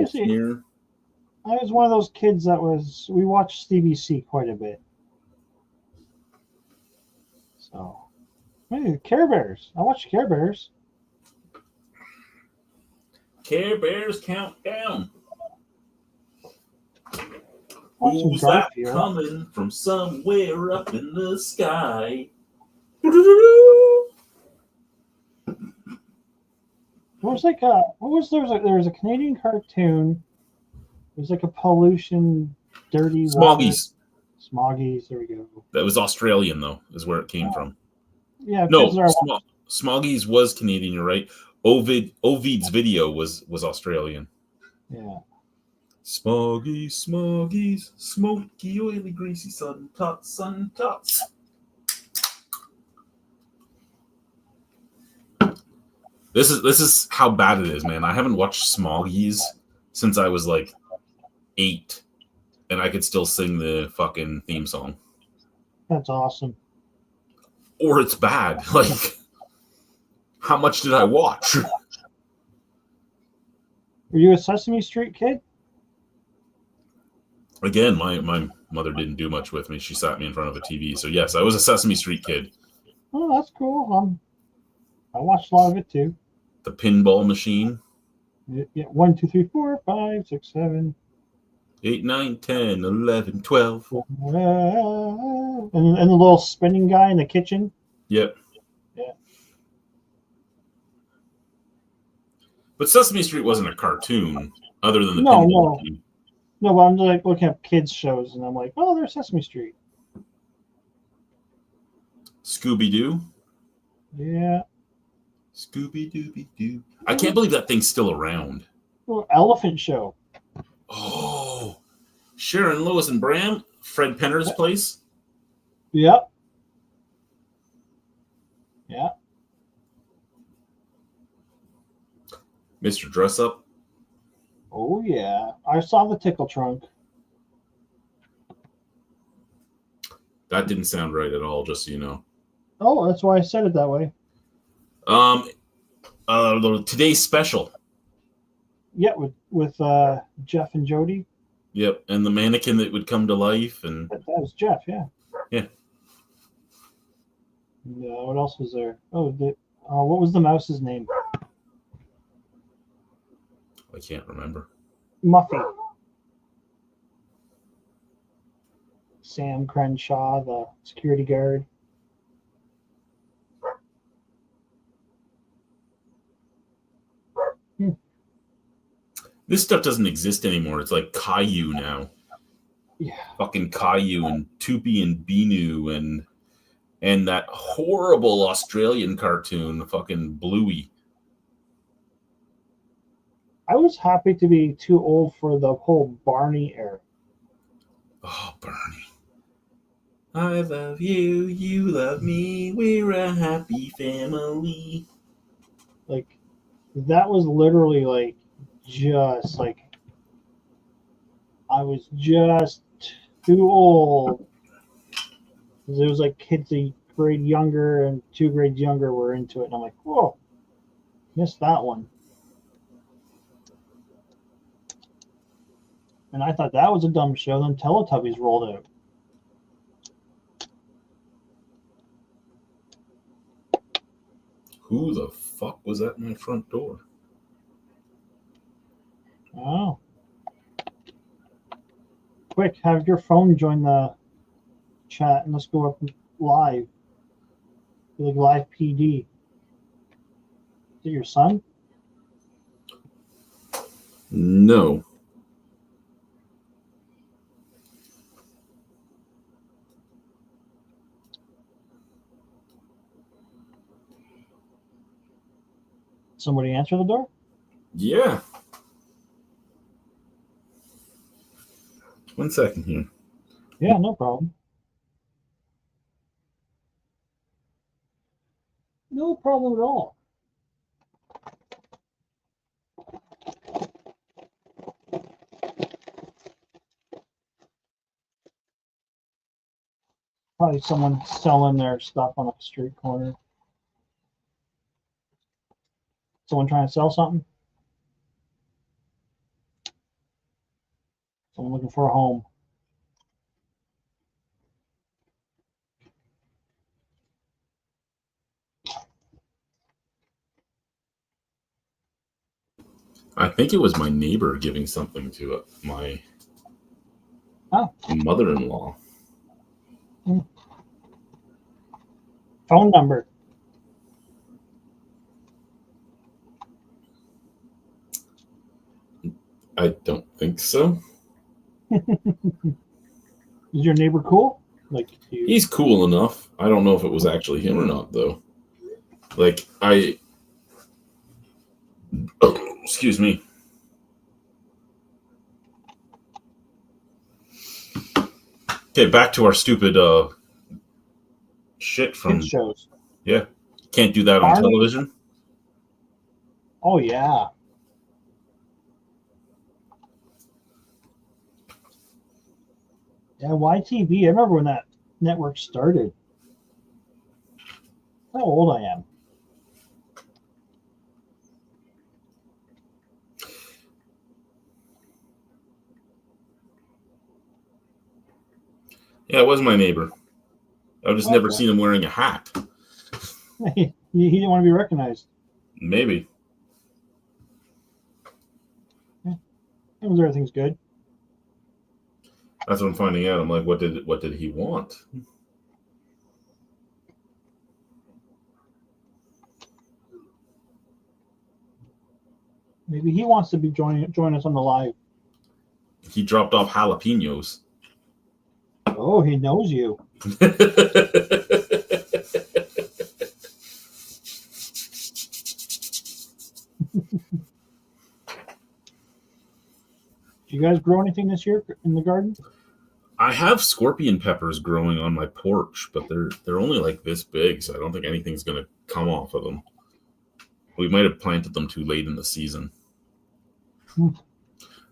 Speaker 2: was one of those kids we watched CBC quite a bit. So, maybe Care Bears. I watched Care Bears.
Speaker 1: Care Bears Countdown.
Speaker 2: Who's that
Speaker 1: coming from somewhere up in the sky? There
Speaker 2: was a Canadian cartoon. It was like a pollution, dirty
Speaker 1: Smoggies.
Speaker 2: Smoggies. There we go.
Speaker 1: That was Australian though, is where it came from.
Speaker 2: Yeah.
Speaker 1: No, Smoggies was Canadian. You're right. Ovid's video was Australian.
Speaker 2: Yeah.
Speaker 1: Smoggies, smoky, oily, greasy, sun tots. This is how bad it is, man. I haven't watched Smoggies since I was like 8, and I could still sing the fucking theme song.
Speaker 2: That's awesome.
Speaker 1: Or it's bad. Like, how much did I watch?
Speaker 2: Were you a Sesame Street kid?
Speaker 1: Again, my mother didn't do much with me. She sat me in front of a TV. So yes, I was a Sesame Street kid.
Speaker 2: Oh, that's cool. I watched a lot of it too.
Speaker 1: The pinball machine.
Speaker 2: Yeah, 1, 2, 3, 4, 5, 6, 7,
Speaker 1: 8, 9, 10, 11, 12.
Speaker 2: And the little spinning guy in the kitchen.
Speaker 1: Yep.
Speaker 2: Yeah.
Speaker 1: But Sesame Street wasn't a cartoon, other than the
Speaker 2: pinball
Speaker 1: machine.
Speaker 2: No, but I'm like looking at kids shows, and I'm like, oh, there's Sesame Street.
Speaker 1: Scooby Doo.
Speaker 2: Yeah.
Speaker 1: Scooby Dooby Doo. I can't believe that thing's still around.
Speaker 2: Little elephant show.
Speaker 1: Oh, Sharon Lewis and Bram, Fred Penner's place.
Speaker 2: Yep. Yeah.
Speaker 1: Mr. Dress Up.
Speaker 2: Oh yeah. I saw the Tickle Trunk.
Speaker 1: That didn't sound right at all, just so you know.
Speaker 2: Oh, that's why I said it that way.
Speaker 1: Today's special.
Speaker 2: Yeah, with Jeff and Jody.
Speaker 1: Yep, and the mannequin that would come to life, and
Speaker 2: That was Jeff. Yeah.
Speaker 1: Yeah.
Speaker 2: What else was there? Oh, what was the mouse's name?
Speaker 1: I can't remember.
Speaker 2: Muffy. Sam Crenshaw, the security guard.
Speaker 1: This stuff doesn't exist anymore. It's like Caillou now.
Speaker 2: Yeah.
Speaker 1: Fucking Caillou and Tupi and Binu and that horrible Australian cartoon, fucking Bluey.
Speaker 2: I was happy to be too old for the whole Barney era.
Speaker 1: Oh, Barney. I love you, you love me, we're a happy family.
Speaker 2: Like, that was literally like, just like, I was just too old. There was like kids a grade younger and 2 grades younger were into it. And I'm like, whoa, missed that one. And I thought that was a dumb show. Then Teletubbies rolled out.
Speaker 1: Who the fuck was at my front door?
Speaker 2: Oh. Quick, have your phone join the chat and let's go up live. Like live PD. Is it your son?
Speaker 1: No.
Speaker 2: Somebody answer the door?
Speaker 1: Yeah. 1 second here.
Speaker 2: Yeah, no problem. No problem at all. Probably someone selling their stuff on a street corner. Someone trying to sell something? Someone looking for a home.
Speaker 1: I think it was my neighbor giving something to my mother-in-law.
Speaker 2: Phone number.
Speaker 1: I don't think so.
Speaker 2: Is your neighbor cool? Like
Speaker 1: he's cool enough. I don't know if it was actually him or not, though. Like excuse me. Okay, back to our stupid shit from
Speaker 2: kids shows.
Speaker 1: Yeah, can't do that on television.
Speaker 2: Oh yeah. Yeah, YTV. I remember when that network started. How old I am.
Speaker 1: Yeah, it was my neighbor. I've just never seen him wearing a hat.
Speaker 2: He didn't want to be recognized.
Speaker 1: Maybe.
Speaker 2: Yeah. Everything's good.
Speaker 1: That's what I'm finding out. I'm like, what did he want?
Speaker 2: Maybe he wants to be join us on the live.
Speaker 1: He dropped off jalapenos.
Speaker 2: Oh, he knows you. Do you guys grow anything this year in the garden?
Speaker 1: I have scorpion peppers growing on my porch, but they're only like this big, so I don't think anything's going to come off of them. We might have planted them too late in the season.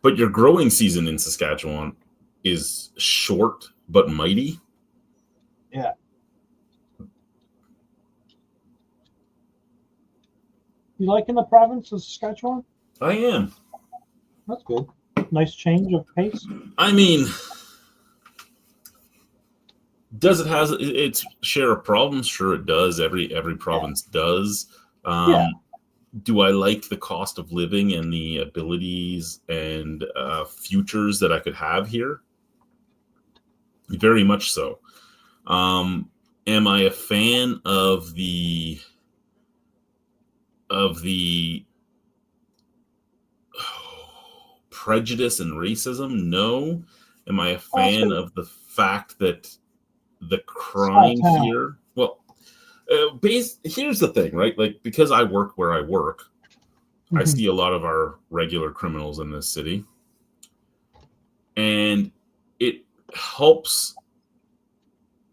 Speaker 1: But your growing season in Saskatchewan is short but mighty.
Speaker 2: Yeah. You liking the province of Saskatchewan?
Speaker 1: I am.
Speaker 2: That's good. Nice change of pace.
Speaker 1: I mean, does it has its share of problems? Sure, it does. Every province does. Do I like the cost of living and the abilities and futures that I could have here? Very much so. Am I a fan of the prejudice and racism? No. Am I a fan of the fact that the crime here? Well, here's the thing, right? Like, because I work where I work, I see a lot of our regular criminals in this city, and it helps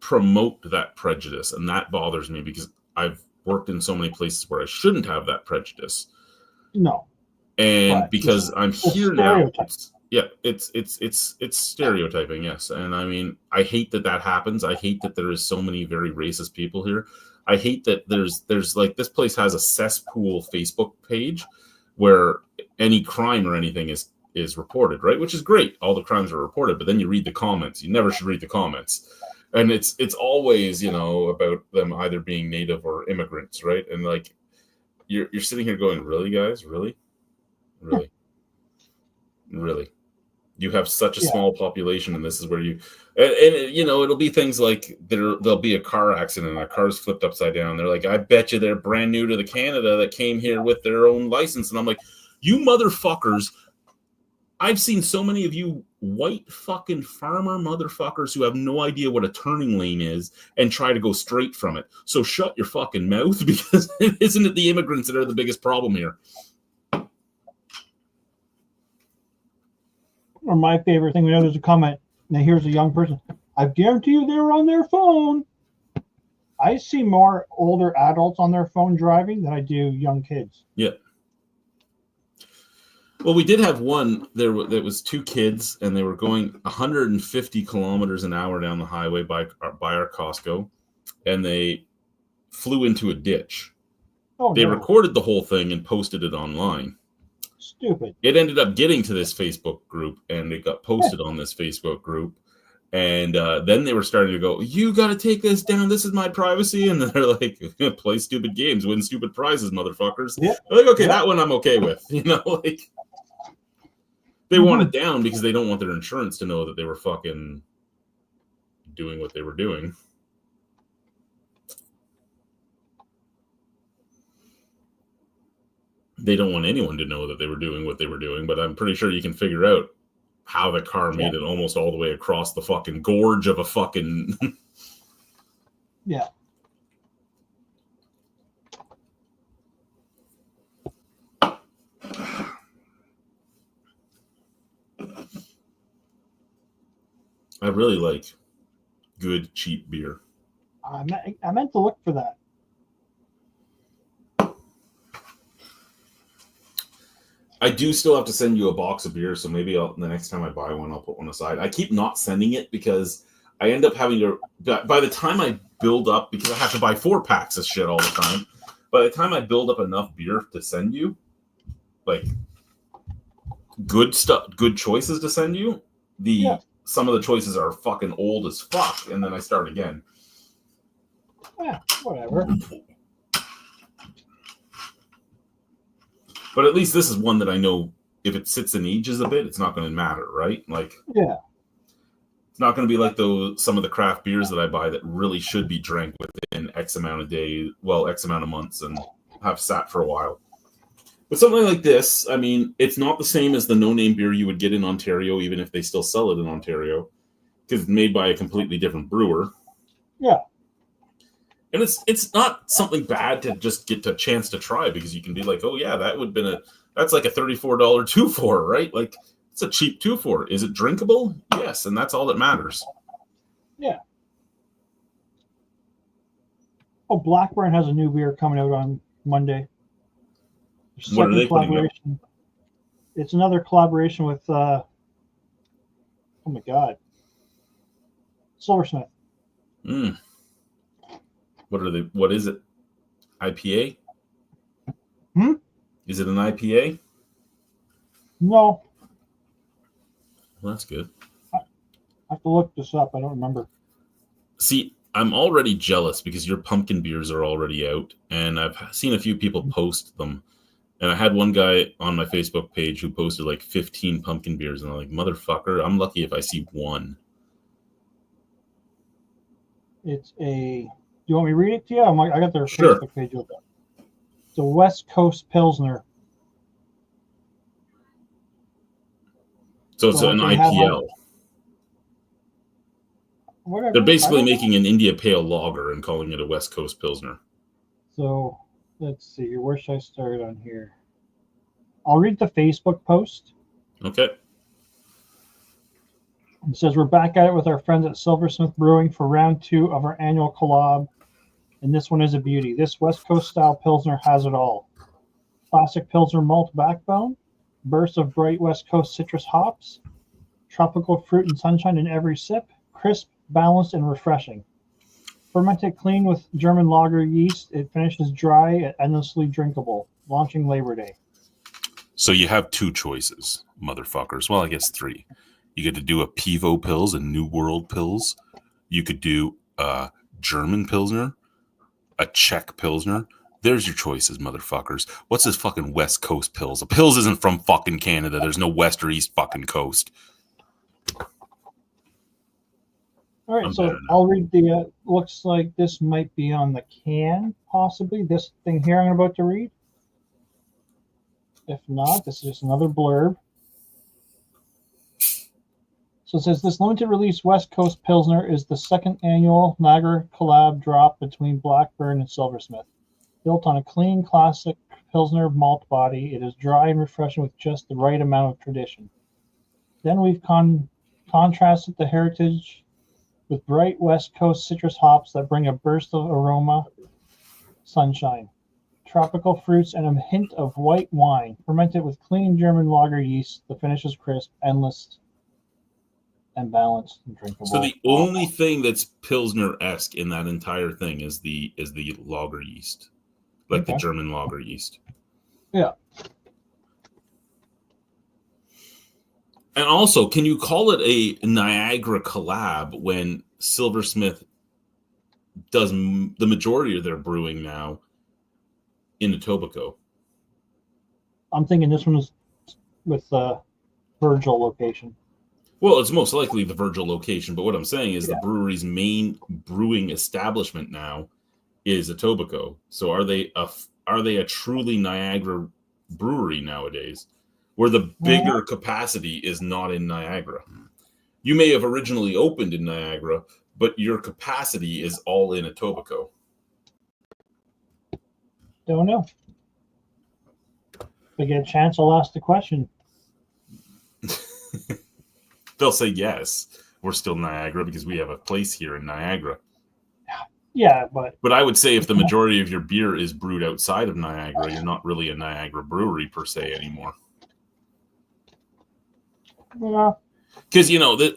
Speaker 1: promote that prejudice, and that bothers me because I've worked in so many places where I shouldn't have that prejudice.
Speaker 2: No.
Speaker 1: And because I'm here now, it's stereotyping, yes. And I mean, I hate that happens. I hate that there is so many very racist people here. I hate that there's like, this place has a cesspool Facebook page where any crime or anything is reported, right? Which is great. All the crimes are reported, but then you read the comments. You never should read the comments. And it's always, about them either being native or immigrants, right? And like, you're sitting here going, really, guys? Really? You have such a small population, and this is where you and it'll be things like there'll be a car accident and a car's flipped upside down. They're like, I bet you they're brand new to the Canada that came here with their own license. And I'm like, you motherfuckers, I've seen so many of you white fucking farmer motherfuckers who have no idea what a turning lane is and try to go straight from it. So shut your fucking mouth, because isn't it the immigrants that are the biggest problem here?
Speaker 2: Or my favorite thing, there's a comment. Now here's a young person. I guarantee you they were on their phone. I see more older adults on their phone driving than I do young kids.
Speaker 1: Yeah. Well, we did have one there that was two kids, and they were going 150 kilometers an hour down the highway by our Costco, and they flew into a ditch. They recorded the whole thing and posted it online.
Speaker 2: Stupid.
Speaker 1: It ended up getting to this Facebook group, and it got posted on this Facebook group. And then they were starting to go, you got to take this down. This is my privacy. And they're like, play stupid games, win stupid prizes, motherfuckers. Yeah. Like, okay, that one I'm okay with. Like, they want it down because they don't want their insurance to know that they were fucking doing what they were doing. They don't want anyone to know that they were doing what they were doing, but I'm pretty sure you can figure out how the car made it almost all the way across the fucking gorge of a fucking...
Speaker 2: Yeah.
Speaker 1: I really like good, cheap beer.
Speaker 2: I meant to look for that.
Speaker 1: I do still have to send you a box of beer, so maybe the next time I buy one, I'll put one aside. I keep not sending it because I end up having to... By the time I build up, because I have to buy 4 packs of shit all the time, by the time I build up enough beer to send you, like, good stuff, good choices to send you, some of the choices are fucking old as fuck, and then I start again.
Speaker 2: Yeah, whatever.
Speaker 1: But at least this is one that I know if it sits and ages a bit, it's not going to matter, right? Like,
Speaker 2: yeah,
Speaker 1: it's not going to be like some of the craft beers that I buy that really should be drank within X amount of days, X amount of months, and have sat for a while. But something like this, I mean, it's not the same as the no-name beer you would get in Ontario, even if they still sell it in Ontario, because it's made by a completely different brewer.
Speaker 2: Yeah.
Speaker 1: And it's not something bad to just get a chance to try, because you can be like, oh yeah, that would have been that's like a $34 2-4, right? Like, It's a cheap 2-4. Is it drinkable? Yes, and that's all that matters.
Speaker 2: Yeah. Oh, Blackburn has a new beer coming out on Monday.
Speaker 1: What are they putting out?
Speaker 2: It's another collaboration with oh my god, Silversmith.
Speaker 1: What are they? What is it? IPA? Is it an IPA?
Speaker 2: No.
Speaker 1: Well, that's good.
Speaker 2: I have to look this up. I don't remember.
Speaker 1: See, I'm already jealous because your pumpkin beers are already out, and I've seen a few people post them. And I had one guy on my Facebook page who posted like 15 pumpkin beers, and I'm like, motherfucker, I'm lucky if I see one.
Speaker 2: It's a. Do you want me to read it to you? I got their
Speaker 1: Sure.
Speaker 2: Facebook page open. It's a West Coast Pilsner.
Speaker 1: So it's an IPL.
Speaker 2: Whatever.
Speaker 1: They're basically making an India Pale Lager and calling it a West Coast Pilsner.
Speaker 2: So let's see here. Where should I start on here? I'll read the Facebook post.
Speaker 1: Okay.
Speaker 2: It says, we're back at it with our friends at Silversmith Brewing for round 2 of our annual collab. And this one is a beauty. This West Coast style Pilsner has it all. Classic Pilsner malt backbone, bursts of bright West Coast citrus hops, tropical fruit and sunshine in every sip, crisp, balanced, and refreshing. Fermented clean with German lager yeast, it finishes dry and endlessly drinkable. Launching Labor Day.
Speaker 1: So you have 2 choices, motherfuckers. Well, I guess 3. You get to do a Pivo Pils, a New World Pils. You could do a German Pilsner, a Czech Pilsner. There's your choices, motherfuckers. What's this fucking West Coast Pils? A Pils isn't from fucking Canada. There's no West or East fucking coast.
Speaker 2: All right, so I'll read the. Looks like this might be on the can, possibly. This thing here I'm about to read. If not, this is just another blurb. So it says, this limited release West Coast Pilsner is the second annual Niagara collab drop between Blackburn and Silversmith. Built on a clean, classic Pilsner malt body, it is dry and refreshing with just the right amount of tradition. Then we've contrasted the heritage with bright West Coast citrus hops that bring a burst of aroma, sunshine, tropical fruits, and a hint of white wine, fermented with clean German lager yeast. The finish is crisp, endless, and balanced and drinkable.
Speaker 1: So the only thing that's Pilsner-esque in that entire thing is the lager yeast, like the German lager yeast.
Speaker 2: Yeah.
Speaker 1: And also, can you call it a Niagara collab when Silversmith does the majority of their brewing now in Etobicoke?
Speaker 2: I'm thinking this one is with the Virgil location.
Speaker 1: Well, it's most likely the Virgil location, but what I'm saying is the brewery's main brewing establishment now is Etobicoke. So are they a truly Niagara brewery nowadays, where the bigger capacity is not in Niagara? You may have originally opened in Niagara, but your capacity is all in Etobicoke.
Speaker 2: Don't know. If I get a chance, I'll ask the question.
Speaker 1: They'll say yes. We're still Niagara because we have a place here in Niagara.
Speaker 2: Yeah, but
Speaker 1: I would say if the majority of your beer is brewed outside of Niagara, you're not really a Niagara brewery per se anymore.
Speaker 2: Yeah.
Speaker 1: Because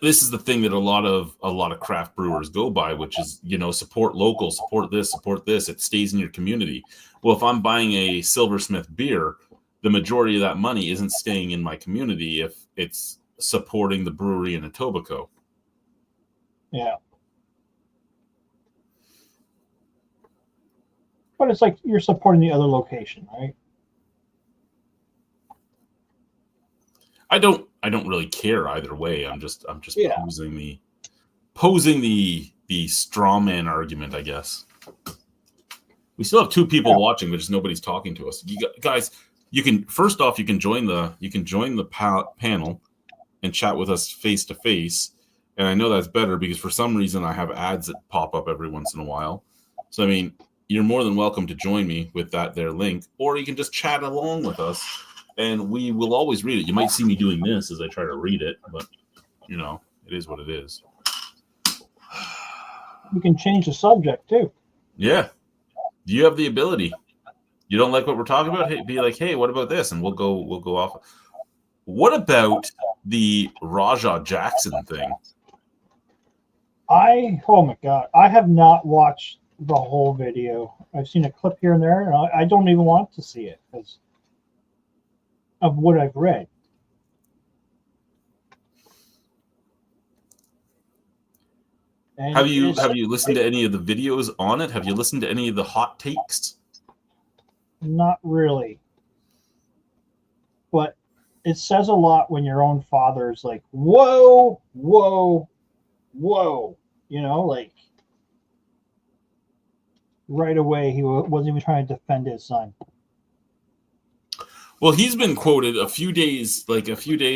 Speaker 1: this is the thing that a lot of craft brewers go by, which is support local, support this. It stays in your community. Well, if I'm buying a Silversmith beer, the majority of that money isn't staying in my community if it's supporting the brewery in Etobicoke.
Speaker 2: Yeah. But it's like you're supporting the other location, right?
Speaker 1: I don't really care either way. I'm just posing the straw man argument, I guess. We still have 2 people watching, but just nobody's talking to us. Guys, you can join the panel and chat with us face to face. And I know that's better because for some reason I have ads that pop up every once in a while. So, I mean, you're more than welcome to join me with that there link, or you can just chat along with us and we will always read it. You might see me doing this as I try to read it, but you know, it is what it is.
Speaker 2: You can change the subject too.
Speaker 1: Yeah, you have the ability. You don't like what we're talking about? Hey, be like, hey, what about this? And we'll go off. What about the Raja Jackson thing?
Speaker 2: Oh my god, I have not watched the whole video. I've seen a clip here and there, and I don't even want to see it because of what I've read. And
Speaker 1: have you listened to any of the videos on it? Have you listened to any of the hot takes?
Speaker 2: Not really. But it says a lot when your own father's like, whoa, whoa, whoa. You know, like right away he wasn't even trying to defend his son.
Speaker 1: Well, he's been quoted a few days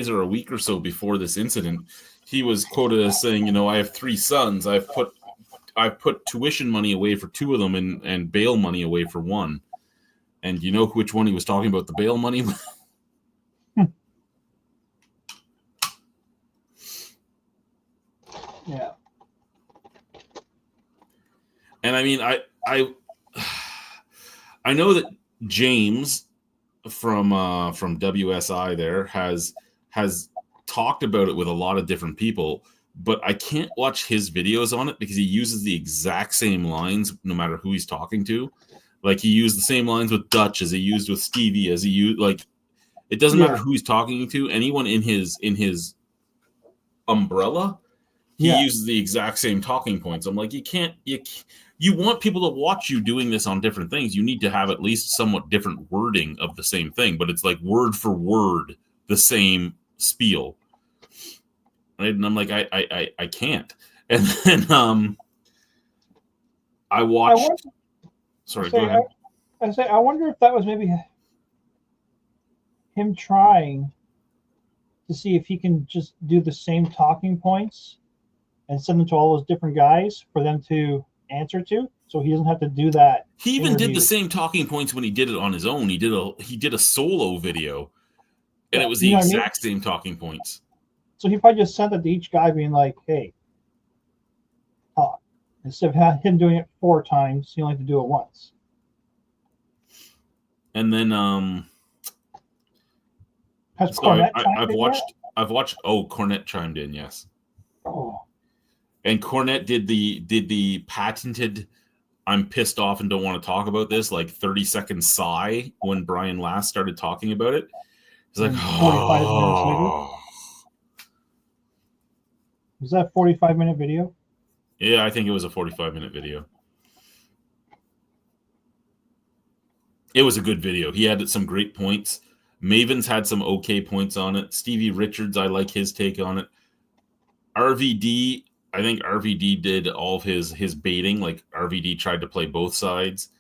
Speaker 1: or a week or so before this incident. He was quoted as saying, you know, I have 3 sons. I've put tuition money away for 2 of them and bail money away for 1. And you know which one he was talking about the bail money?
Speaker 2: Yeah.
Speaker 1: And I mean, I know that James from WSI there has talked about it with a lot of different people, but I can't watch his videos on it because he uses the exact same lines no matter who he's talking to. Like he used the same lines with Dutch as he used with Stevie, as he used, like it doesn't matter who he's talking to. Anyone in his umbrella, he uses the exact same talking points. I'm like, you want people to watch you doing this on different things. You need to have at least somewhat different wording of the same thing, but it's like word for word the same spiel. And I'm like, I can't. And then I watched. Sorry, go ahead.
Speaker 2: I wonder if that was maybe him trying to see if he can just do the same talking points and send them to all those different guys for them to answer to, so he doesn't have to do that.
Speaker 1: He even did the same talking points when he did it on his own. He did a solo video, and it was the exact same talking points.
Speaker 2: So he probably just sent it to each guy, being like, "Hey, talk." Instead of him doing it 4 times, he only had to do it once.
Speaker 1: And then
Speaker 2: has Cornette
Speaker 1: I've watched. Oh, Cornette chimed in. Yes.
Speaker 2: Oh.
Speaker 1: And Cornette did the patented "I'm pissed off and don't want to talk about this" like 30-second sigh when Brian last started talking about it. He's like,
Speaker 2: 45 minutes later. Was that a 45-minute video?
Speaker 1: Yeah, I think it was a 45-minute video. It was a good video. He had some great points. Maven's had some okay points on it. Stevie Richards, I like his take on it. RVD, I think RVD did all of his baiting. Like RVD tried to play both sides.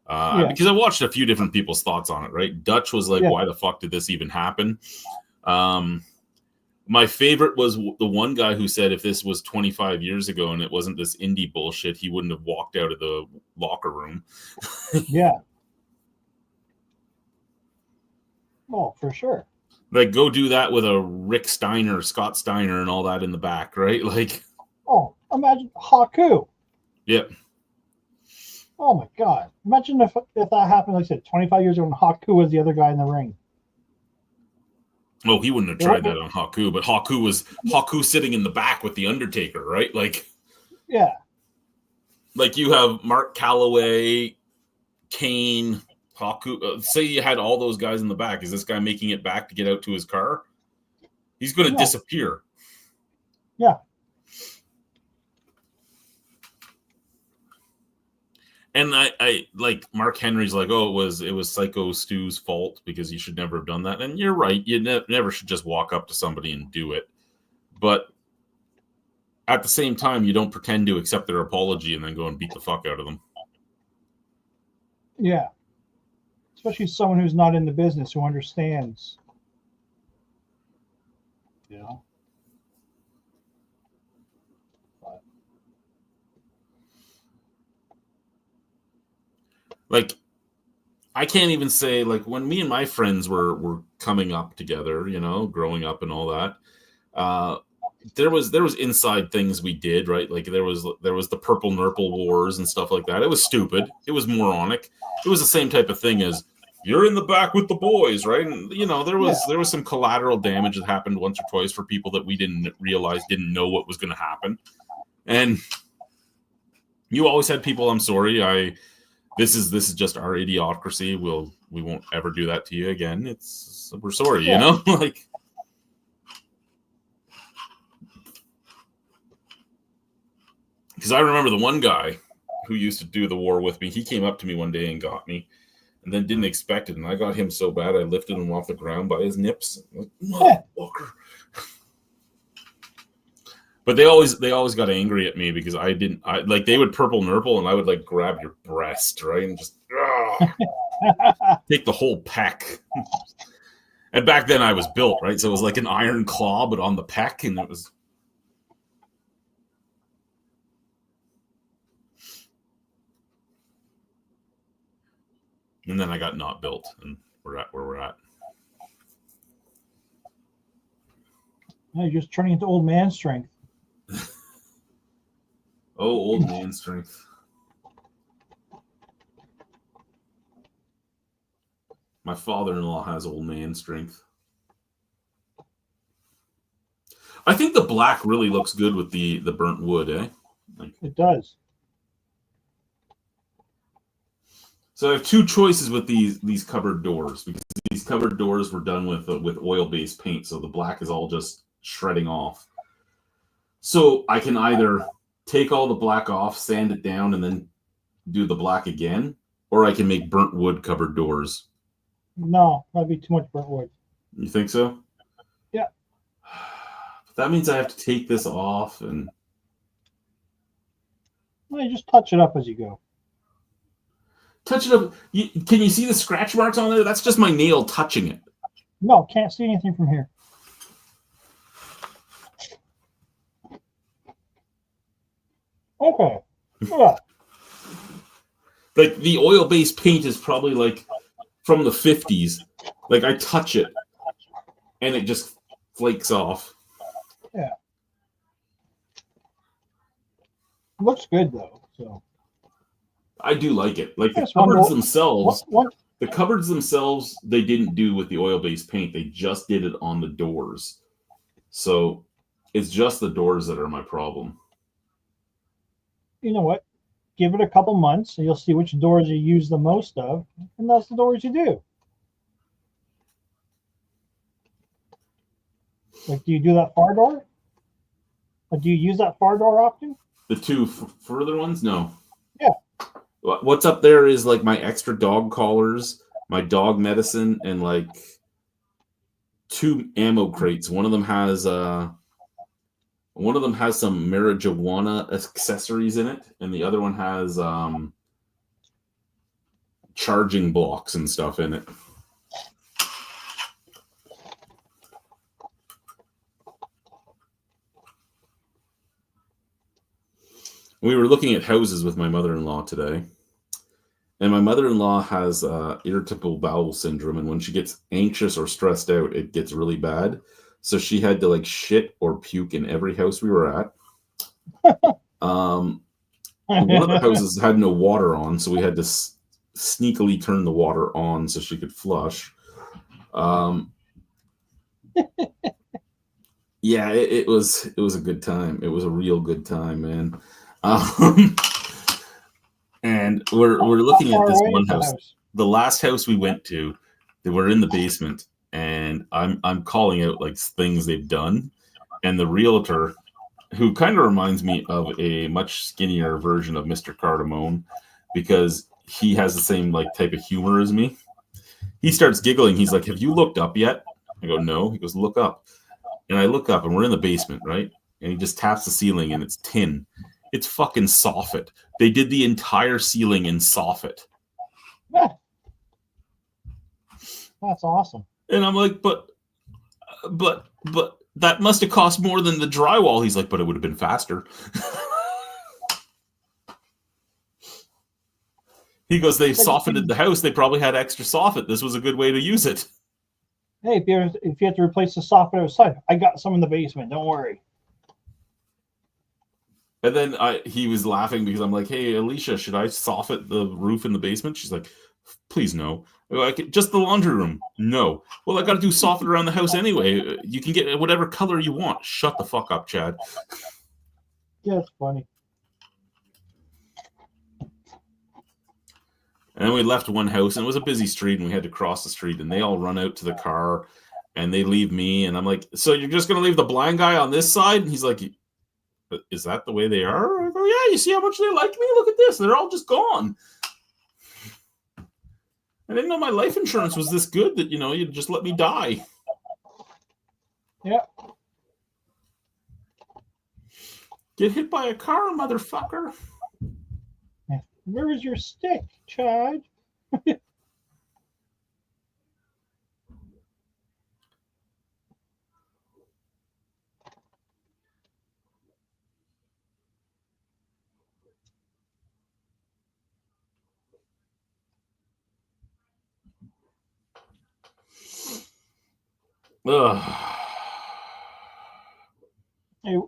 Speaker 1: Because I watched a few different people's thoughts on it, right? Dutch was like, why the fuck did this even happen? My favorite was the one guy who said if this was 25 years ago and it wasn't this indie bullshit, he wouldn't have walked out of the locker room.
Speaker 2: Yeah. Oh, for sure.
Speaker 1: Like, go do that with a Rick Steiner, Scott Steiner, and all that in the back, right? Like,
Speaker 2: oh, imagine Haku.
Speaker 1: Yep.
Speaker 2: Oh my god! Imagine if that happened, like I said, 25 years ago, when Haku was the other guy in the ring.
Speaker 1: Oh, he wouldn't have tried that on Haku, but Haku sitting in the back with the Undertaker, right? Like,
Speaker 2: yeah.
Speaker 1: Like you have Mark Calloway, Kane, Haku. Say you had all those guys in the back. Is this guy making it back to get out to his car? He's going to disappear.
Speaker 2: Yeah.
Speaker 1: And I like Mark Henry's like, oh, it was Psycho Stu's fault because he should never have done that. And you're right. You never should just walk up to somebody and do it. But at the same time, you don't pretend to accept their apology and then go and beat the fuck out of them.
Speaker 2: Yeah. Especially someone who's not in the business, who understands. You know?
Speaker 1: Like, I can't even say, like, when me and my friends were coming up together, growing up and all that. There was inside things we did, right? Like there was the Purple Nurple Wars and stuff like that. It was stupid. It was moronic. It was the same type of thing as you're in the back with the boys, right? And there was some collateral damage that happened once or twice for people that we didn't know what was going to happen. And you always had people, I'm sorry, this is just our idiocracy. We won't ever do that to you again. We're sorry, like. Because I remember the one guy who used to do the war with me, he came up to me one day and got me, and then didn't expect it. And I got him so bad, I lifted him off the ground by his nips. Like, motherfucker. But they always got angry at me because they would Purple Nurple and I would like grab your breast, right? And just take the whole peck. And back then I was built, right? So it was like an iron claw, but on the peck, and it was. And then I got not built, and we're at where we're at.
Speaker 2: You're just turning into old man strength.
Speaker 1: Oh, old man strength. My father-in-law has old man strength. I think the black really looks good with the burnt wood, eh?
Speaker 2: It does.
Speaker 1: So I have two choices with these cupboard doors, because these cupboard doors were done with oil-based paint, so the black is all just shredding off. So I can either take all the black off, sand it down, and then do the black again, or I can make burnt wood cupboard doors.
Speaker 2: No, that'd be too much burnt wood.
Speaker 1: You think so?
Speaker 2: Yeah.
Speaker 1: But that means I have to take this off and.
Speaker 2: Well, you just touch it up as you go.
Speaker 1: Touch it up. Can you see the scratch marks on there? That's just my nail touching it.
Speaker 2: No, can't see anything from here. Okay. Yeah.
Speaker 1: Like the oil-based paint is probably like from the 50s. Like I touch it and it just flakes off.
Speaker 2: Yeah. Looks good though. So.
Speaker 1: I do like it. Like the cupboards themselves, the cupboards themselves, they didn't do with the oil-based paint. They just did it on the doors. So it's just the doors that are my problem.
Speaker 2: You know what? Give it a couple months and you'll see which doors you use the most of, and that's the doors you do. Like, do you do that far door? Like, do you use that far door often?
Speaker 1: The two further ones? No.
Speaker 2: Yeah.
Speaker 1: What's up there is like my extra dog collars, my dog medicine, and like 2 ammo crates. One of them has some marijuana accessories in it, and the other one has charging blocks and stuff in it. We were looking at houses with my mother-in-law today, and my mother-in-law has irritable bowel syndrome, and when she gets anxious or stressed out, it gets really bad. So she had to like shit or puke in every house we were at. One of the houses had no water on, so we had to sneakily turn the water on so she could flush. Yeah, it was a good time. It was a real good time, man. And we're looking at this one house. The last house we went to, they were in the basement, and I'm calling out like things they've done, and the realtor, who kind of reminds me of a much skinnier version of Mr. Cardamone, because he has the same like type of humor as me. He starts giggling. He's like, "Have you looked up yet?" I go, "No." He goes, "Look up." And I look up, and we're in the basement, right? And he just taps the ceiling, and it's tin. It's fucking soffit. They did the entire ceiling in soffit.
Speaker 2: Yeah. That's awesome.
Speaker 1: And I'm like, but that must have cost more than the drywall. He's like, but it would have been faster. He goes, they softened the house. They probably had extra soffit. This was a good way to use it.
Speaker 2: Hey, if you have to replace the soffit outside, I got some in the basement. Don't worry.
Speaker 1: And then he was laughing because I'm like, hey, Alicia, should I soffit the roof in the basement? She's like, please no. Like, just the laundry room? No. Well, I got to do soffit around the house anyway. You can get whatever color you want. Shut the fuck up, Chad.
Speaker 2: Yeah, it's funny.
Speaker 1: And then we left one house, and it was a busy street, and we had to cross the street, and they all run out to the car, and they leave me, and I'm like, so you're just going to leave the blind guy on this side? And he's like, is that the way they are? I go, yeah, you see how much they like me? Look at this. They're all just gone. I didn't know my life insurance was this good that, you'd just let me die.
Speaker 2: Yeah.
Speaker 1: Get hit by a car, motherfucker.
Speaker 2: Where is your stick, Chad? Hey,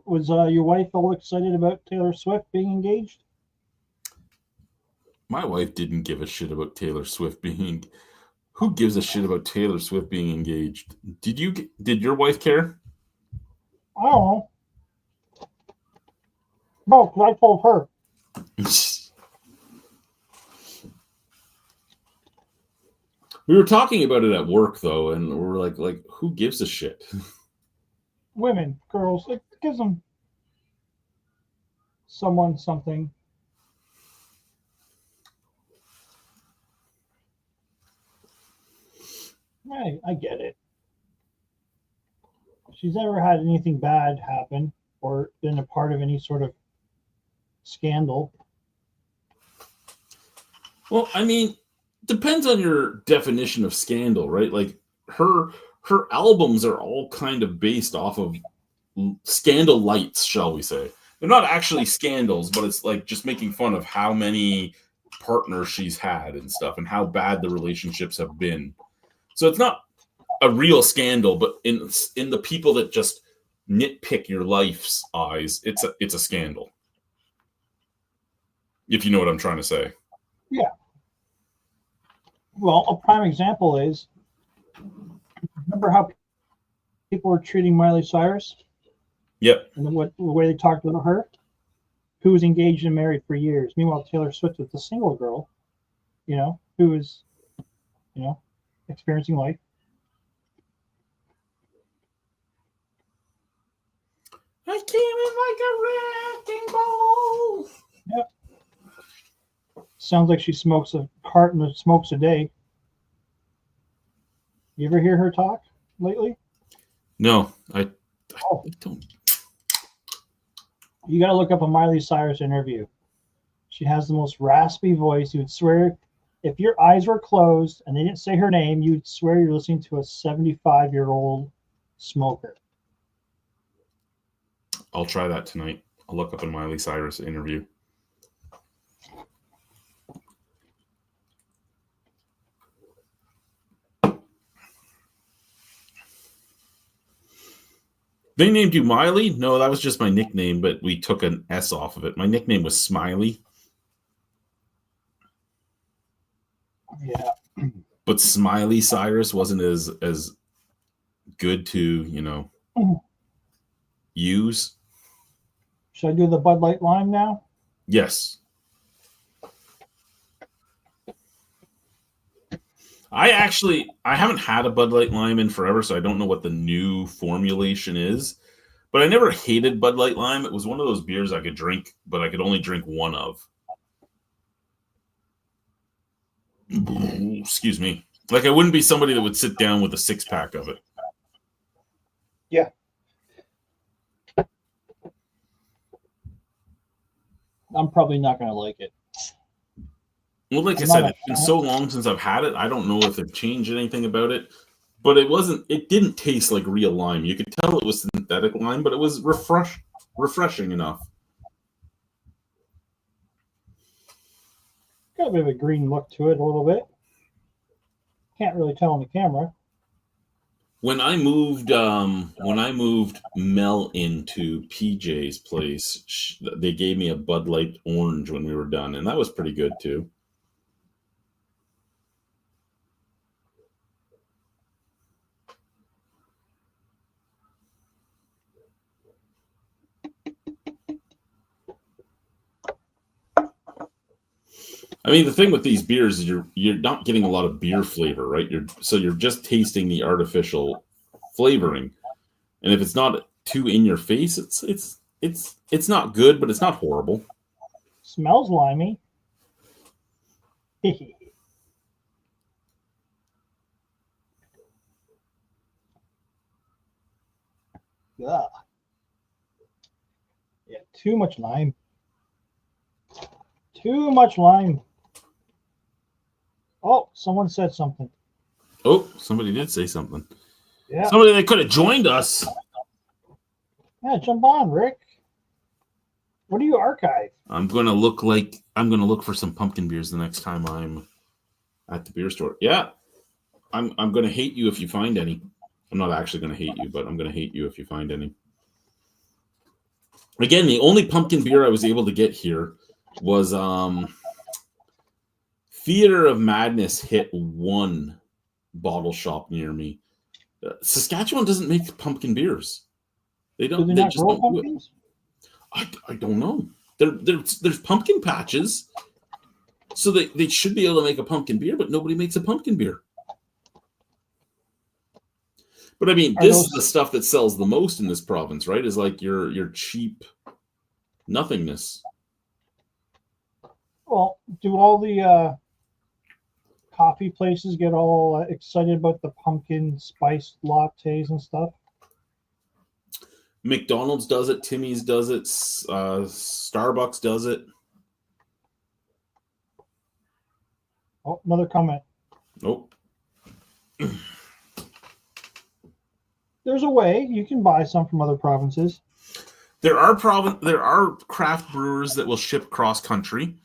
Speaker 2: was your wife all excited about Taylor Swift being engaged?
Speaker 1: My wife didn't give a shit about Taylor Swift being. Who gives a shit about Taylor Swift being engaged? Did your wife care?
Speaker 2: I don't know. No, because I told her.
Speaker 1: We were talking about it at work though, and we're like, who gives a shit?
Speaker 2: Women, girls, it gives them someone something. Right, I get it. If she's ever had anything bad happen or been a part of any sort of scandal.
Speaker 1: Well, I mean, depends on your definition of scandal, right? Like her albums are all kind of based off of scandal lights, shall we say. They're not actually scandals, but it's like just making fun of how many partners she's had and stuff and how bad the relationships have been. So it's not a real scandal, but in the people that just nitpick your life's eyes, it's a scandal. If you know what I'm trying to say.
Speaker 2: Yeah. Well, a prime example is, remember how people were treating Miley Cyrus?
Speaker 1: Yep.
Speaker 2: And the way they talked about her? Who was engaged and married for years. Meanwhile, Taylor Swift was a single girl, who was, experiencing life.
Speaker 1: I came in like a wrecking ball.
Speaker 2: Yep. Sounds like she smokes a carton of smokes a day. You ever hear her talk lately?
Speaker 1: No, I don't.
Speaker 2: You got to look up a Miley Cyrus interview. She has the most raspy voice. You would swear, if your eyes were closed and they didn't say her name, you'd swear you're listening to a 75-year-old smoker.
Speaker 1: I'll try that tonight. I'll look up a Miley Cyrus interview. They named you Miley? No, that was just my nickname, but we took an S off of it. My nickname was Smiley.
Speaker 2: Yeah.
Speaker 1: But Smiley Cyrus wasn't as good to, use.
Speaker 2: Should I do the Bud Light Lime now?
Speaker 1: Yes. I haven't had a Bud Light Lime in forever, so I don't know what the new formulation is. But I never hated Bud Light Lime. It was one of those beers I could drink, but I could only drink one of. Excuse me. Like, I wouldn't be somebody that would sit down with a 6-pack of it.
Speaker 2: Yeah. I'm probably not going to like it.
Speaker 1: Well, like I said, it's been so long since I've had it. I don't know if they've changed anything about it, but it didn't taste like real lime. You could tell it was synthetic lime, but it was refreshing enough.
Speaker 2: Got a bit of a green look to it a little bit. Can't really tell on the camera.
Speaker 1: When I moved Mel into PJ's place, they gave me a Bud Light Orange when we were done, and that was pretty good too. I mean, the thing with these beers is you're not getting a lot of beer flavor, right? You're just tasting the artificial flavoring, and if it's not too in your face, it's not good, but it's not horrible.
Speaker 2: Smells limey. Yeah, too much lime. Too much lime. Oh, someone said something.
Speaker 1: Oh, somebody did say something.
Speaker 2: Yeah.
Speaker 1: Somebody that could have joined us.
Speaker 2: Yeah, jump on, Rick. What do you archive?
Speaker 1: I'm gonna look for some pumpkin beers the next time I'm at the beer store. Yeah. I'm gonna hate you if you find any. I'm not actually gonna hate you, but I'm gonna hate you if you find any. Again, the only pumpkin beer I was able to get here was Theater of Madness hit one bottle shop near me. Saskatchewan doesn't make pumpkin beers. They don't.
Speaker 2: Do they
Speaker 1: They
Speaker 2: not
Speaker 1: just
Speaker 2: grow
Speaker 1: don't do it.
Speaker 2: pumpkins?
Speaker 1: I don't know. There's pumpkin patches, so they should be able to make a pumpkin beer, but nobody makes a pumpkin beer. But I mean, this is the stuff that sells the most in this province, right? Is like your cheap nothingness.
Speaker 2: Well, do all the coffee places get all excited about the pumpkin spice lattes and stuff?
Speaker 1: McDonald's does it. Timmy's does it. Starbucks does it.
Speaker 2: Oh, another comment.
Speaker 1: Nope.
Speaker 2: There's a way you can buy some from other provinces.
Speaker 1: There are craft brewers that will ship cross country.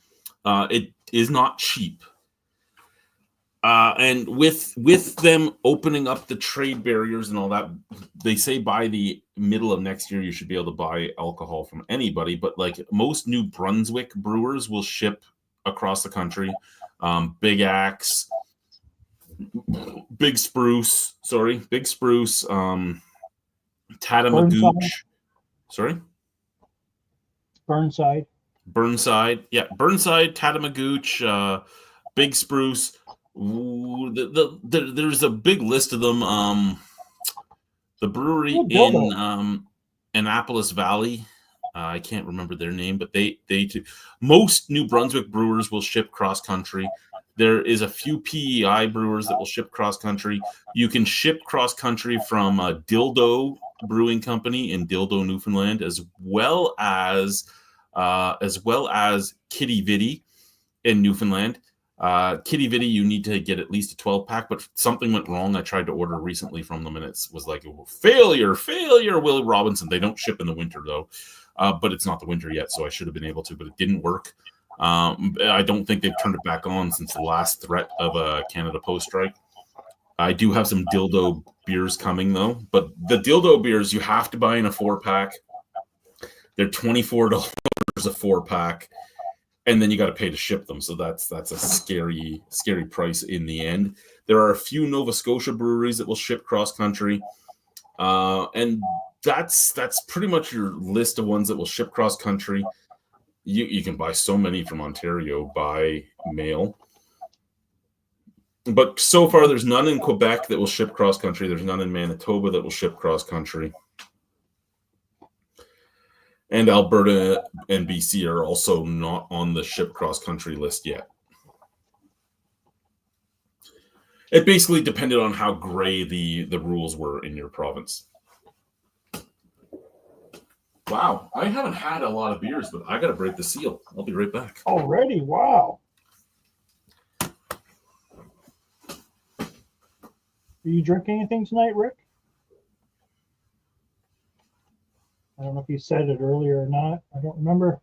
Speaker 1: It is not cheap. And with them opening up the trade barriers and all that, they say by the middle of next year you should be able to buy alcohol from anybody. But like most New Brunswick brewers will ship across the country. Big Axe, Big Spruce, Tatamagouche. Sorry?
Speaker 2: Burnside,
Speaker 1: Tatamagouche, Big Spruce. There's a big list of them. The brewery in Annapolis Valley, I can't remember their name, but they too. Most New Brunswick brewers will ship cross country. There is a few PEI brewers that will ship cross country. You can ship cross country from Dildo Brewing Company in Dildo, Newfoundland, as well as Kitty Vitty in Newfoundland. Kitty Vitty, you need to get at least a 12-pack, but something went wrong. I tried to order recently from them, and it was like, failure, Will Robinson. They don't ship in the winter, though, but it's not the winter yet, so I should have been able to, but it didn't work. I don't think they've turned it back on since the last threat of a Canada Post strike. I do have some Dildo beers coming, though, but the Dildo beers you have to buy in a 4-pack. They're $24 a 4-pack. And then you got to pay to ship them, so that's a scary price in the end. There are a few Nova Scotia breweries that will ship cross country, and that's pretty much your list of ones that will ship cross country. You can buy so many from Ontario by mail, but so far there's none in Quebec that will ship cross country. There's none in Manitoba that will ship cross country. And Alberta and BC are also not on the ship cross-country list yet. It basically depended on how gray the rules were in your province. Wow, I haven't had a lot of beers, but I got to break the seal. I'll be right back.
Speaker 2: Already? Wow. Are you drinking anything tonight, Rick? I don't know if you said it earlier or not. I don't remember.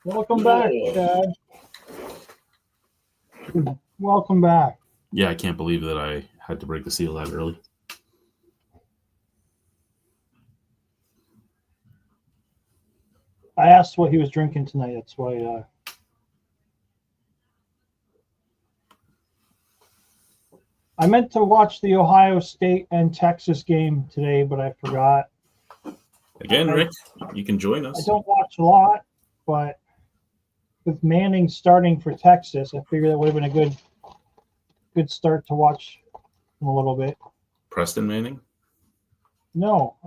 Speaker 2: Welcome back, Dad. Welcome back.
Speaker 1: Yeah, I can't believe that I had to break the seal that early.
Speaker 2: I asked what he was drinking tonight. That's why. I meant to watch the Ohio State and Texas game today, but I forgot.
Speaker 1: Again, Rick, you can join
Speaker 2: I
Speaker 1: us.
Speaker 2: don't watch a lot, but with Manning starting for Texas, I figured that would have been a good start to watch him a little bit.
Speaker 1: Preston Manning?
Speaker 2: No,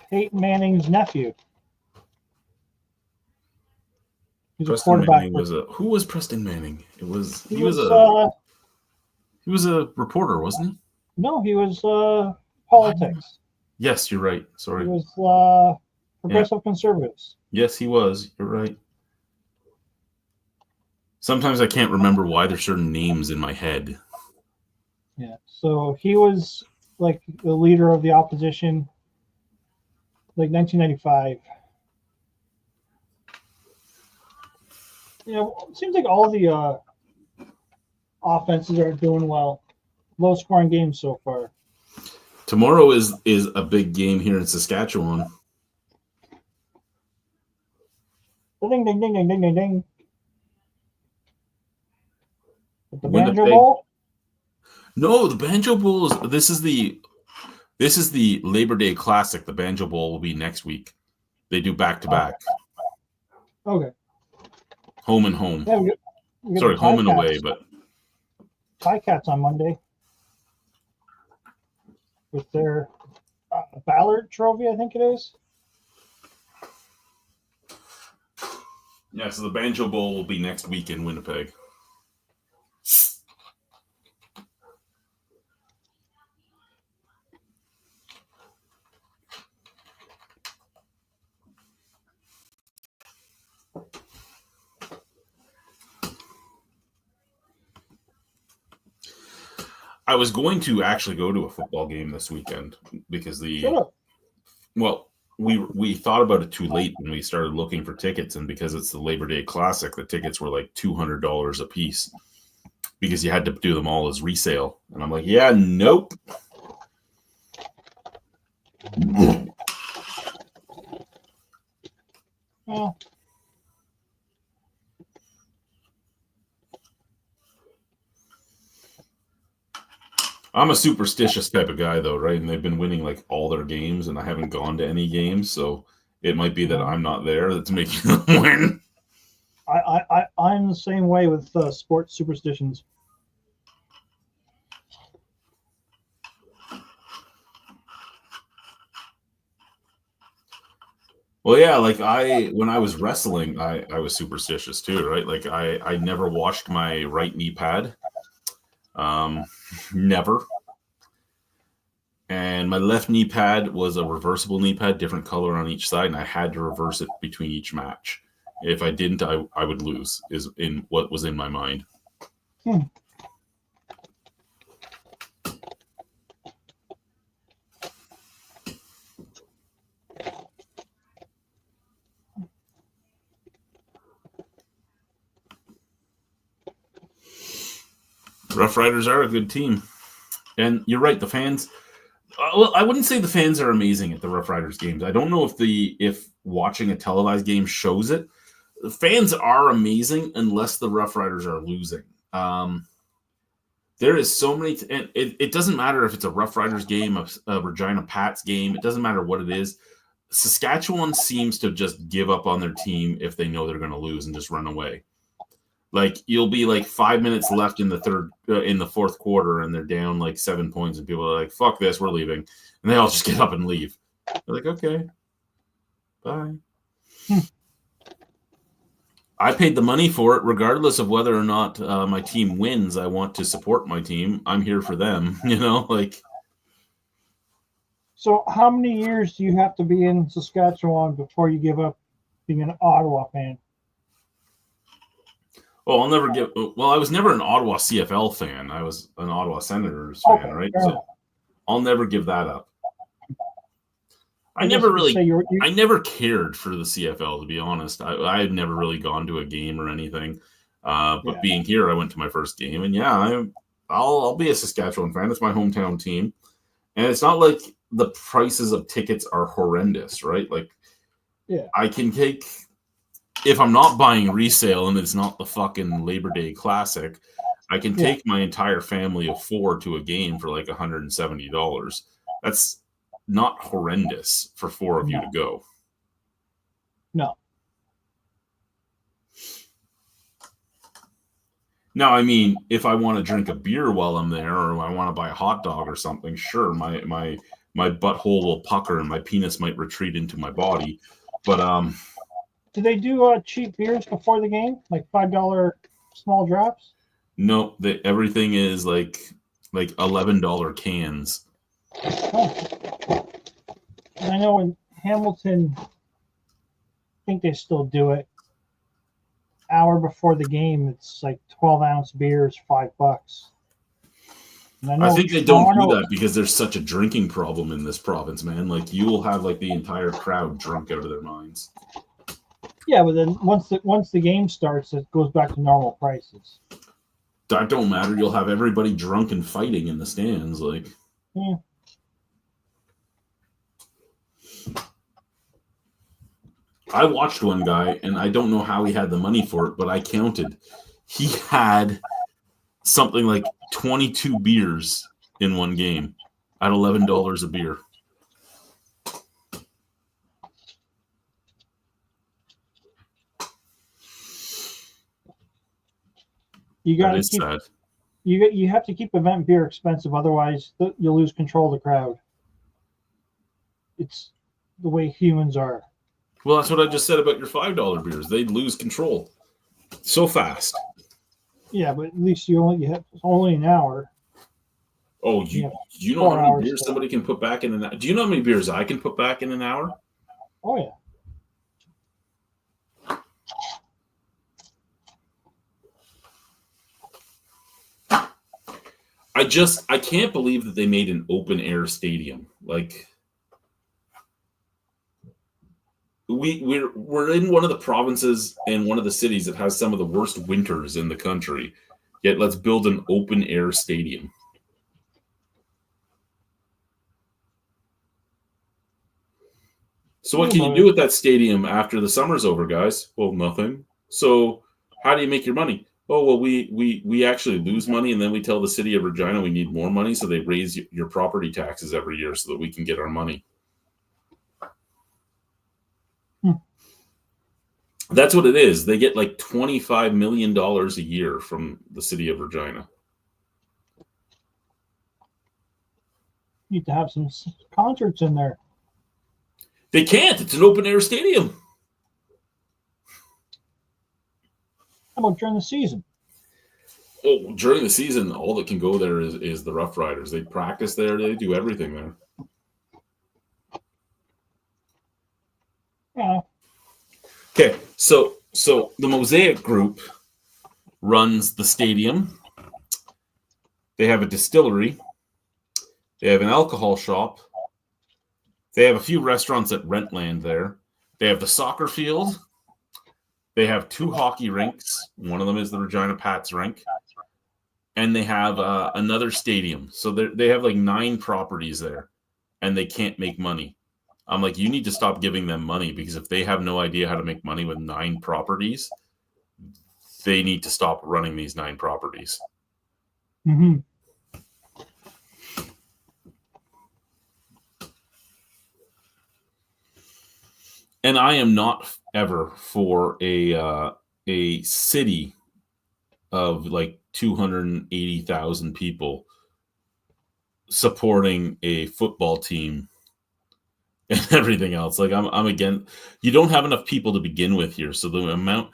Speaker 2: Peyton Manning's nephew. He's a
Speaker 1: Preston
Speaker 2: quarterback.
Speaker 1: Manning was who was Preston Manning? He was a reporter, wasn't he?
Speaker 2: No, he was politics.
Speaker 1: Yes, you're right. Sorry.
Speaker 2: He was progressive conservatives.
Speaker 1: Yes, he was. You're right. Sometimes I can't remember why there's certain names in my head.
Speaker 2: Yeah. So he was like the leader of the opposition, like 1995. It seems like all the offenses are doing well. Low scoring games so far.
Speaker 1: Tomorrow is a big game here in Saskatchewan.
Speaker 2: Ding, ding, ding, ding, ding, ding, ding. With the
Speaker 1: Winnipeg.
Speaker 2: Banjo Bowl?
Speaker 1: No, the Banjo Bowl this is the Labor Day Classic. The Banjo Bowl will be next week. They do back to back.
Speaker 2: Okay.
Speaker 1: Home and home.
Speaker 2: Yeah, we got
Speaker 1: Sorry,
Speaker 2: the
Speaker 1: home and
Speaker 2: Ticats.
Speaker 1: away, but
Speaker 2: Ticats on Monday with their Ballard Trophy, I think it is.
Speaker 1: yeah, so the Banjo Bowl will be next week in Winnipeg. I was going to actually go to a football game this weekend because we thought about it too late when we started looking for tickets, and because it's the Labor Day Classic, the tickets were like $200 a piece because you had to do them all as resale. And I'm like, yeah, nope.
Speaker 2: Well,
Speaker 1: I'm a superstitious type of guy, though, right? And they've been winning like all their games, and I haven't gone to any games, so it might be that I'm not there that's making them win.
Speaker 2: I'm the same way with sports superstitions.
Speaker 1: Well, yeah, like when I was wrestling, I was superstitious too, right? Like I never washed my right knee pad. Never. And my left knee pad was a reversible knee pad, different color on each side, and I had to reverse it between each match. If I didn't, I would lose, is in what was in my mind. Rough Riders are a good team. And you're right, the fans... well, I wouldn't say the fans are amazing at the Rough Riders games. I don't know if watching a televised game shows it. The fans are amazing unless the Rough Riders are losing. There is so many... and it doesn't matter if it's a Rough Riders game, a Regina Pats game. It doesn't matter what it is. Saskatchewan seems to just give up on their team if they know they're going to lose and just run away. Like you'll be like 5 minutes left in the fourth quarter, and they're down like 7 points, and people are like, "Fuck this, we're leaving," and they all just get up and leave. They're like, "Okay, bye." I paid the money for it, regardless of whether or not my team wins. I want to support my team. I'm here for them, like.
Speaker 2: So, how many years do you have to be in Saskatchewan before you give up being an Ottawa fan?
Speaker 1: Well, I was never an Ottawa CFL fan. I was an Ottawa Senators fan, right? So I'll never give that up. I never really,
Speaker 2: say you're
Speaker 1: I never cared for the CFL, to be honest. I had never really gone to a game or anything. But
Speaker 2: Yeah.
Speaker 1: being here, I went to my first game, and yeah, I'll be a Saskatchewan fan. It's my hometown team, and it's not like the prices of tickets are horrendous, right? Like,
Speaker 2: Yeah.
Speaker 1: I can take, if I'm not buying resale and it's not the fucking Labor Day Classic, I can take my entire family of 4 to a game for like $170. That's not horrendous for 4 of you to go.
Speaker 2: No.
Speaker 1: Now, I mean, if I want to drink a beer while I'm there, or I want to buy a hot dog or something, sure, my butthole will pucker and my penis might retreat into my body. But
Speaker 2: do they do cheap beers before the game, like $5 small drops?
Speaker 1: No, everything is like $11 cans.
Speaker 2: Oh. I know in Hamilton, I think they still do it. Hour before the game, it's like 12-ounce beers, $5.
Speaker 1: I think they don't do that because there's such a drinking problem in this province, man. Like, you will have like the entire crowd drunk out of their minds.
Speaker 2: Yeah, but then once the game starts, it goes back to normal prices.
Speaker 1: That don't matter. You'll have everybody drunk and fighting in the stands. Like,
Speaker 2: yeah.
Speaker 1: I watched one guy, and I don't know how he had the money for it, but I counted. He had something like 22 beers in one game at $11 a beer.
Speaker 2: You got to
Speaker 1: keep sad.
Speaker 2: You have to keep event beer expensive, otherwise you'll lose control of the crowd. It's the way humans are.
Speaker 1: Well, that's what I just said about your $5 beers. They'd lose control so fast.
Speaker 2: Yeah, but at least it's only an hour.
Speaker 1: Oh, you know how many beers somebody can put back in an hour? Do you know how many beers I can put back in an hour?
Speaker 2: Oh, yeah.
Speaker 1: I can't believe that they made an open air stadium. Like, we're in one of the provinces and one of the cities that has some of the worst winters in the country. Yet let's build an open air stadium. So what can you do with that stadium after the summer's over, guys? Well, nothing. So how do you make your money? Oh, well, we actually lose money, and then we tell the city of Regina we need more money, so they raise your property taxes every year so that we can get our money. That's what it is. They get like $25 million a year from the city of Regina.
Speaker 2: Need to have some concerts in there.
Speaker 1: They can't. It's an open air stadium.
Speaker 2: How about during the season?
Speaker 1: Oh, during the season, all that can go there is the Rough Riders. They practice there. They do everything there.
Speaker 2: Yeah.
Speaker 1: Okay, so the Mosaic Group runs the stadium. They have a distillery. They have an alcohol shop. They have a few restaurants that rent land there. They have the soccer field. They have 2 hockey rinks. One of them is the Regina Pats rink. And they have another stadium. So they have like 9 properties there, and they can't make money. I'm like, you need to stop giving them money, because if they have no idea how to make money with 9 properties, they need to stop running these 9 properties.
Speaker 2: Mm-hmm.
Speaker 1: And I am not ever for a city of like 280,000 people supporting a football team and everything else. Like, I'm again, you don't have enough people to begin with here. So the amount,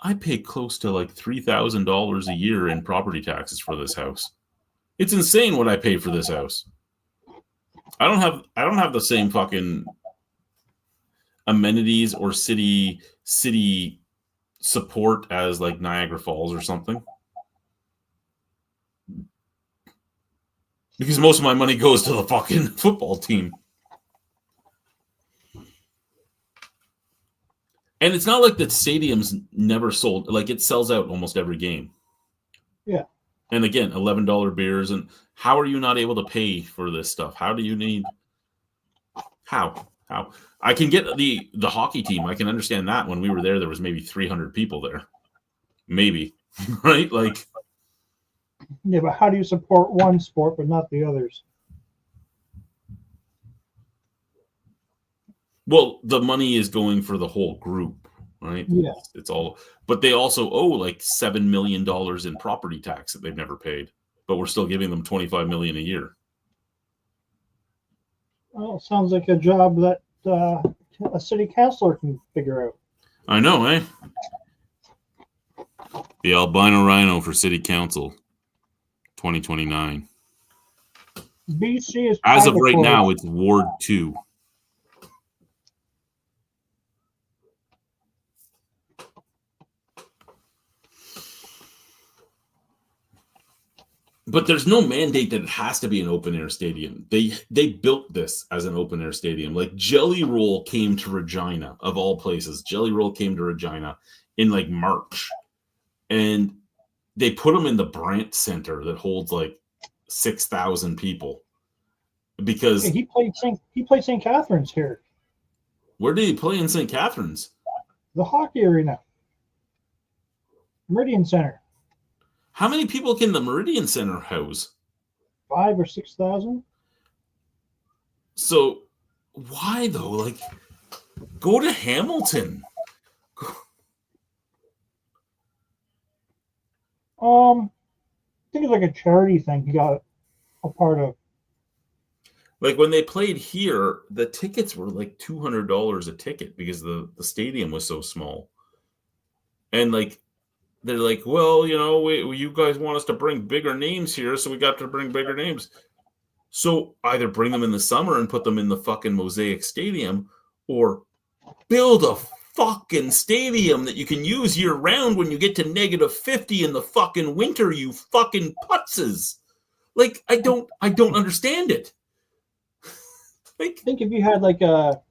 Speaker 1: I pay close to like $3,000 a year in property taxes for this house. It's insane what I pay for this house. I don't have the same fucking amenities or city support as like Niagara Falls or something, because most of my money goes to the fucking football team. And it's not like the stadium's never sold. Like, it sells out almost every game.
Speaker 2: Yeah.
Speaker 1: And again, $11 beers. And how are you not able to pay for this stuff? How do you need? How? I can get the hockey team. I can understand that. When we were there was maybe 300 people there. Maybe. Right? Like,
Speaker 2: Yeah, but how do you support one sport but not the others?
Speaker 1: well, the money is going for the whole group, right?
Speaker 2: Yeah.
Speaker 1: It's all, but they also owe like $7 million in property tax that they've never paid, but we're still giving them $25 million a year.
Speaker 2: Well, it sounds like a job that a city councilor can figure out.
Speaker 1: I know, eh? The albino rhino for city council, 2029.
Speaker 2: BC is
Speaker 1: As of
Speaker 2: private
Speaker 1: right
Speaker 2: clothes.
Speaker 1: now, it's Ward 2. But there's no mandate that it has to be an open air stadium. They built this as an open air stadium. Like, Jelly Roll came to Regina, of all places. Jelly Roll came to Regina in like March, and they put them in the Brandt Center that holds like 6,000 people. Because
Speaker 2: Hey, he played St. Catharines here,
Speaker 1: where did he play in St. Catharines?
Speaker 2: the hockey arena, Meridian Center,
Speaker 1: How many people can the Meridian Center house?
Speaker 2: 5,000 or 6,000.
Speaker 1: So why though? Like, go to Hamilton.
Speaker 2: I think it's like a charity thing he got a part of.
Speaker 1: Like, when they played here, the tickets were like $200 a ticket because the stadium was so small. And like, they're like, well, you know, you guys want us to bring bigger names here, so we got to bring bigger names. So either bring them in the summer and put them in the fucking Mosaic Stadium, or build a fucking stadium that you can use year round when you get to -50 in the fucking winter, you fucking putzes. Like, I don't understand it. Like,
Speaker 2: I think if you had like a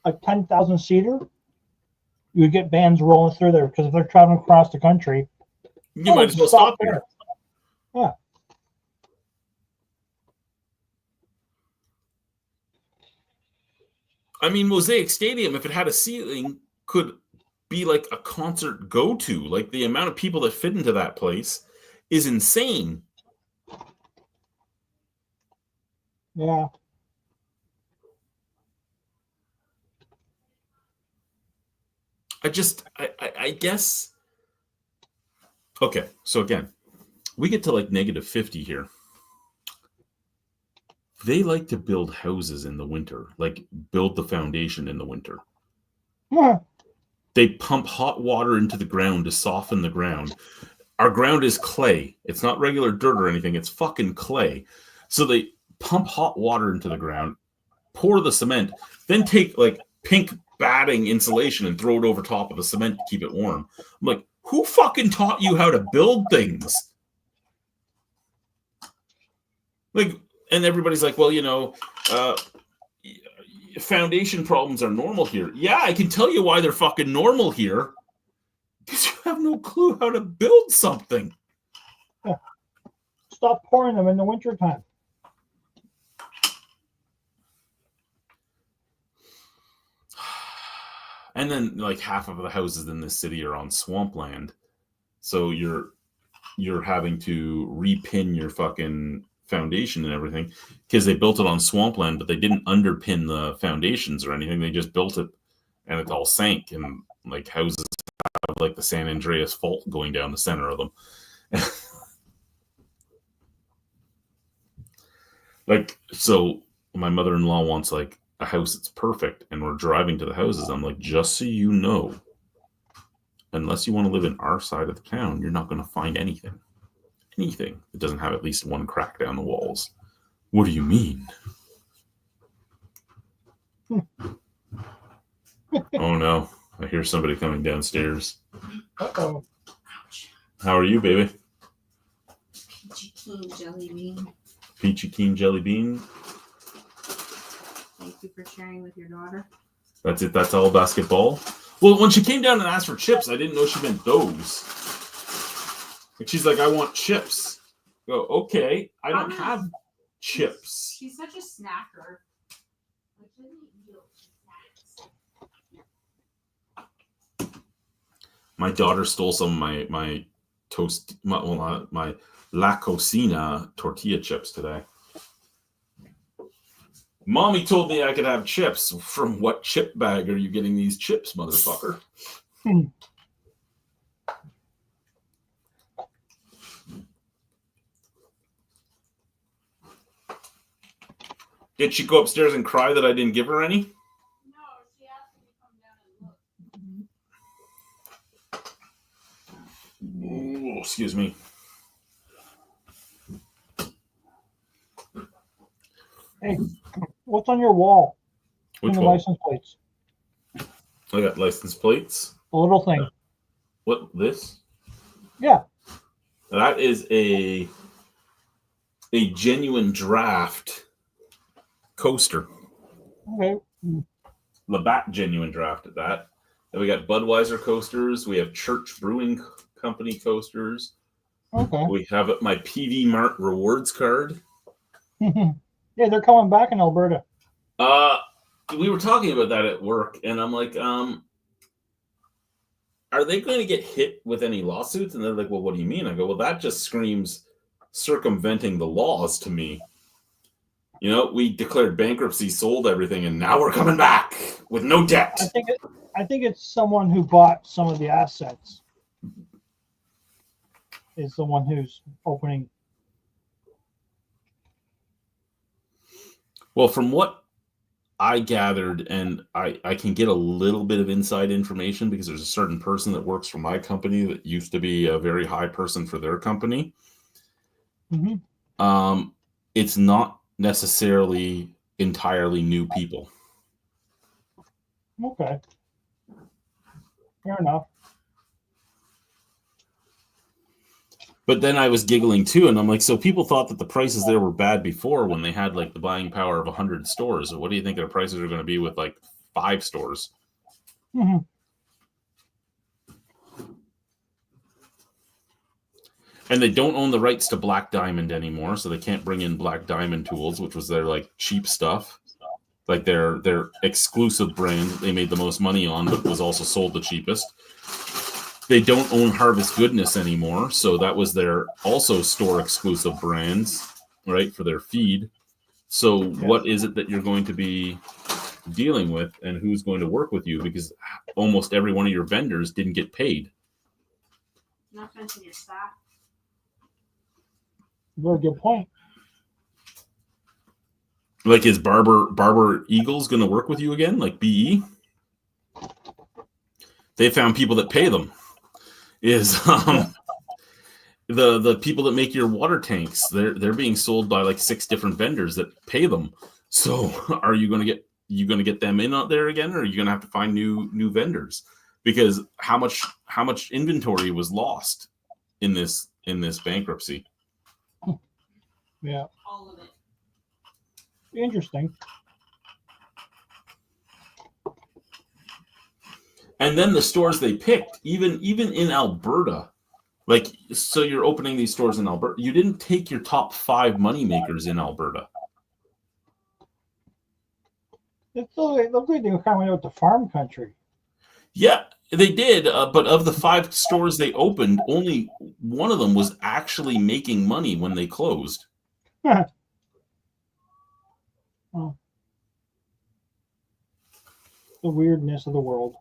Speaker 2: 10,000 seater, you would get bands rolling through there, because if they're traveling across the country,
Speaker 1: you might as well stop there.
Speaker 2: Yeah.
Speaker 1: I mean, Mosaic Stadium, if it had a ceiling, could be like a concert go-to. Like, the amount of people that fit into that place is insane.
Speaker 2: Yeah.
Speaker 1: I guess. Okay, so again, we get to like -50 here. They like to build houses in the winter, like build the foundation in the winter.
Speaker 2: Yeah.
Speaker 1: They pump hot water into the ground to soften the ground. Our ground is clay. It's not regular dirt or anything. It's fucking clay. So they pump hot water into the ground, pour the cement, then take like pink batting insulation and throw it over top of the cement to keep it warm. I'm like, who fucking taught you how to build things? Like, and everybody's like, well, you know, foundation problems are normal here. Yeah, I can tell you why they're fucking normal here. Because you have no clue how to build something.
Speaker 2: Yeah. Stop pouring them in the wintertime.
Speaker 1: And then like half of the houses in this city are on swampland. So you're having to repin your fucking foundation and everything, because they built it on swampland, but they didn't underpin the foundations or anything. They just built it and it all sank, and like houses have like the San Andreas fault going down the center of them. Like, so my mother-in-law wants like a house that's perfect, and we're driving to the houses. I'm like, just so you know, unless you want to live in our side of the town, you're not going to find anything that doesn't have at least one crack down the walls. What do you mean? Oh no, I hear somebody coming downstairs.
Speaker 2: Uh-oh.
Speaker 1: How are you, baby?
Speaker 3: Peachy Keen Jelly Bean.
Speaker 1: Peachy Keen Jelly Bean.
Speaker 3: Thank you for sharing with your daughter.
Speaker 1: That's it. That's all basketball. Well, when she came down and asked for chips, I didn't know she meant those. Like she's like, I want chips. I go, okay, I don't have chips.
Speaker 3: She's such a snacker. Like, she doesn't eat real snacks.
Speaker 1: My daughter stole some of my toast, my La Cocina tortilla chips today. Mommy told me I could have chips. From what chip bag are you getting these chips, motherfucker? Did she go upstairs and cry that I didn't give her any?
Speaker 3: No, she asked me to come down and look.
Speaker 1: Ooh, excuse me.
Speaker 2: Hey, what's on your wall?
Speaker 1: Which
Speaker 2: In the
Speaker 1: one?
Speaker 2: license plates.
Speaker 1: I got license plates.
Speaker 2: The little thing.
Speaker 1: What, this?
Speaker 2: Yeah.
Speaker 1: That is a genuine draft coaster.
Speaker 2: Okay.
Speaker 1: Labatt genuine draft at that. Then we got Budweiser coasters. We have Church Brewing Company coasters.
Speaker 2: Okay.
Speaker 1: We have my PV Mart rewards card.
Speaker 2: Yeah, they're coming back in Alberta.
Speaker 1: We were talking about that at work, and I'm like, are they going to get hit with any lawsuits? And they're like, well, what do you mean? I go, well, that just screams circumventing the laws to me. You know, we declared bankruptcy, sold everything, and now we're coming back with no debt.
Speaker 2: I think it's someone who bought some of the assets is the one who's opening.
Speaker 1: Well, from what I gathered, and I can get a little bit of inside information because there's a certain person that works for my company that used to be a very high person for their company.
Speaker 2: Mm-hmm.
Speaker 1: It's not necessarily entirely new people.
Speaker 2: Okay. Fair enough.
Speaker 1: But then I was giggling too, and I'm like, so people thought that the prices there were bad before when they had like the buying power of 100 stores. What do you think their prices are going to be with like 5 stores?
Speaker 2: Mm-hmm.
Speaker 1: And they don't own the rights to Black Diamond anymore, so they can't bring in Black Diamond tools, which was their like cheap stuff, like their exclusive brand that they made the most money on, but was also sold the cheapest. They don't own Harvest Goodness anymore, so that was their also store exclusive brands, right, for their feed. So what is it that you're going to be dealing with, and who's going to work with you? Because almost every one of your vendors didn't get paid.
Speaker 3: Not to mention your staff.
Speaker 2: Very good point.
Speaker 1: Like, is Barber Eagles going to work with you again, like BE? They found people that pay them. Is the people that make your water tanks? They're being sold by like 6 different vendors that pay them. So are you going to get them in out there again, or are you going to have to find new vendors? Because how much inventory was lost in this bankruptcy?
Speaker 2: Yeah.
Speaker 3: All of it.
Speaker 2: Interesting.
Speaker 1: And then the stores they picked, even in Alberta, like, so you're opening these stores in Alberta. You didn't take your top 5 moneymakers in Alberta.
Speaker 2: It looked like they were coming out to farm country.
Speaker 1: Yeah, they did. But of the 5 stores they opened, only one of them was actually making money when they closed.
Speaker 2: Oh. The weirdness of the world.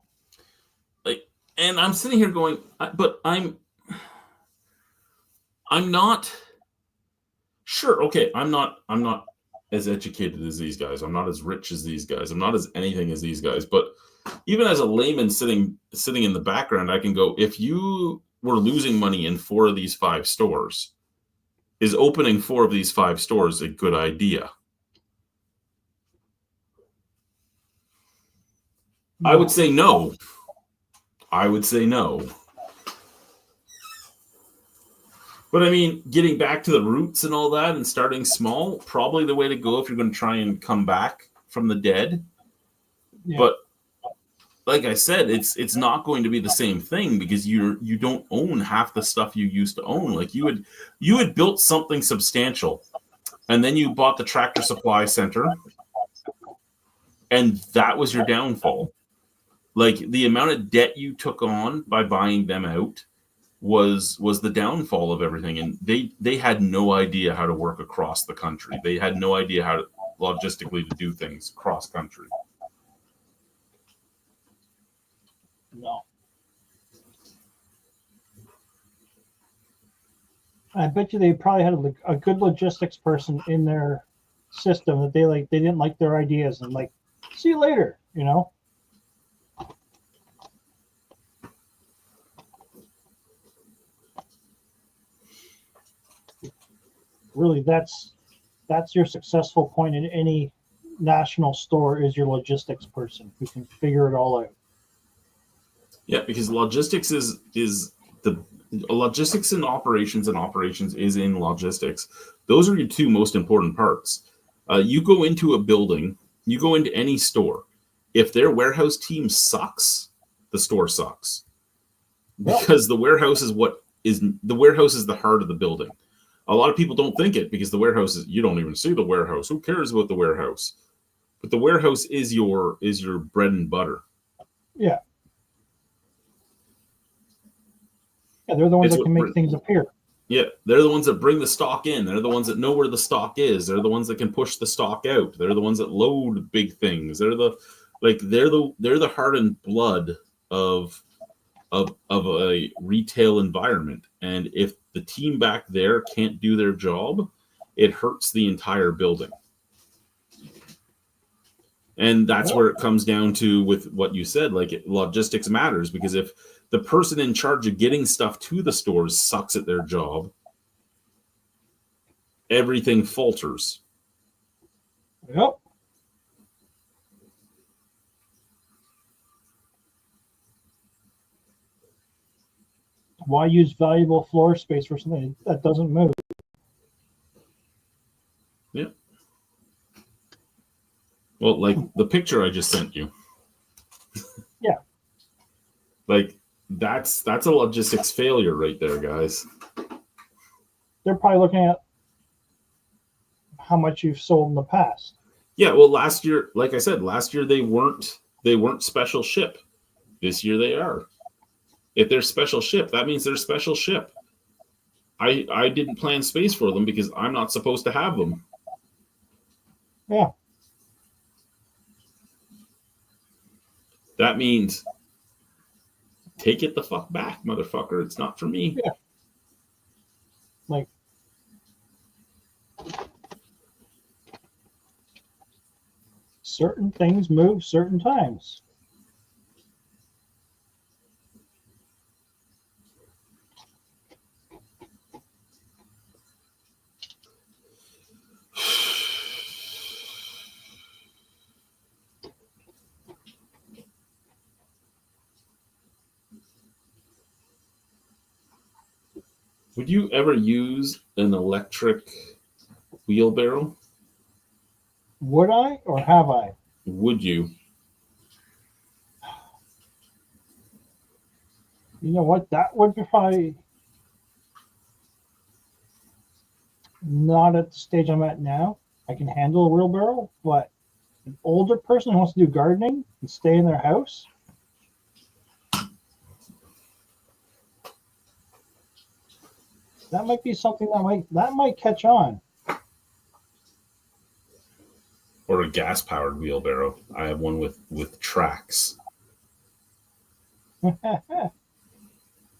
Speaker 1: And I'm sitting here going, but I'm not sure. Okay, I'm not as educated as these guys. I'm not as rich as these guys. I'm not as anything as these guys. But even as a layman sitting in the background, I can go, if you were losing money in 4 of these 5 stores, is opening 4 of these 5 stores a good idea?
Speaker 2: No.
Speaker 1: I would say no. But I mean, getting back to the roots and all that and starting small, probably the way to go if you're going to try and come back from the dead.
Speaker 2: Yeah.
Speaker 1: But like I said, it's not going to be the same thing because you don't own half the stuff you used to own. Like you had built something substantial, and then you bought the Tractor Supply Center, and that was your downfall. Like the amount of debt you took on by buying them out was the downfall of everything, and they had no idea how to work across the country. They had no idea how to logistically to do things cross country.
Speaker 2: No. I bet you they probably had a good logistics person in their system that they didn't like their ideas and like, see you later, you know. Really, that's your successful point in any national store is your logistics person who can figure it all out.
Speaker 1: Yeah, because logistics is the logistics and operations is in logistics. Those are your two most important parts. You go into a building, you go into any store. If their warehouse team sucks, the store sucks. Because the warehouse is the heart of the building. A lot of people don't think it because the warehouse is, you don't even see the warehouse. Who cares about the warehouse? But the warehouse is your bread and butter.
Speaker 2: Yeah. Yeah, they're the ones that can make things appear.
Speaker 1: Yeah, they're the ones that bring the stock in. They're the ones that know where the stock is. They're the ones that can push the stock out. They're the ones that load big things. They're the heart and blood of a retail environment. And if the team back there can't do their job, it hurts the entire building. And that's where it comes down to with what you said, like logistics matters, because if the person in charge of getting stuff to the stores sucks at their job, everything falters.
Speaker 2: Yep. Why use valuable floor space for something that doesn't move?
Speaker 1: Yeah. Well, like the picture I just sent you.
Speaker 2: Yeah.
Speaker 1: Like that's a logistics failure right there, guys.
Speaker 2: They're probably looking at how much you've sold in the past.
Speaker 1: Yeah, well, last year, like I said, last year they weren't special ship. This year they are. If they're special ship, that means they're special ship. I didn't plan space for them because I'm not supposed to have them.
Speaker 2: Yeah.
Speaker 1: That means take it the fuck back, motherfucker. It's not for me.
Speaker 2: Yeah. Like, certain things move certain times.
Speaker 1: Would you ever use an electric wheelbarrow?
Speaker 2: Would I or have I?
Speaker 1: Would you?
Speaker 2: You know what? That would be probably not at the stage I'm at now. I can handle a wheelbarrow, but an older person who wants to do gardening and stay in their house, that might be something that might catch on.
Speaker 1: Or a gas powered wheelbarrow. I have one with tracks.
Speaker 2: You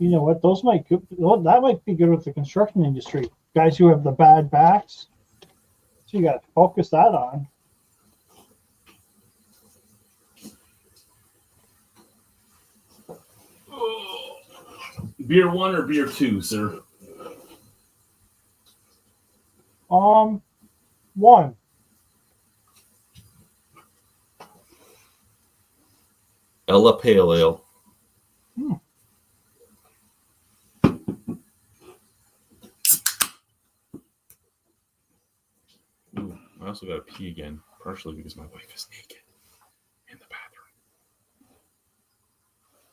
Speaker 2: know what? That might be good with the construction industry. Guys who have the bad backs. So you got to focus that on.
Speaker 1: Beer 1 or beer 2, sir?
Speaker 2: 1.
Speaker 1: Ella Pale Ale. Ooh, I also got to pee again, partially because my wife is naked in the bathroom.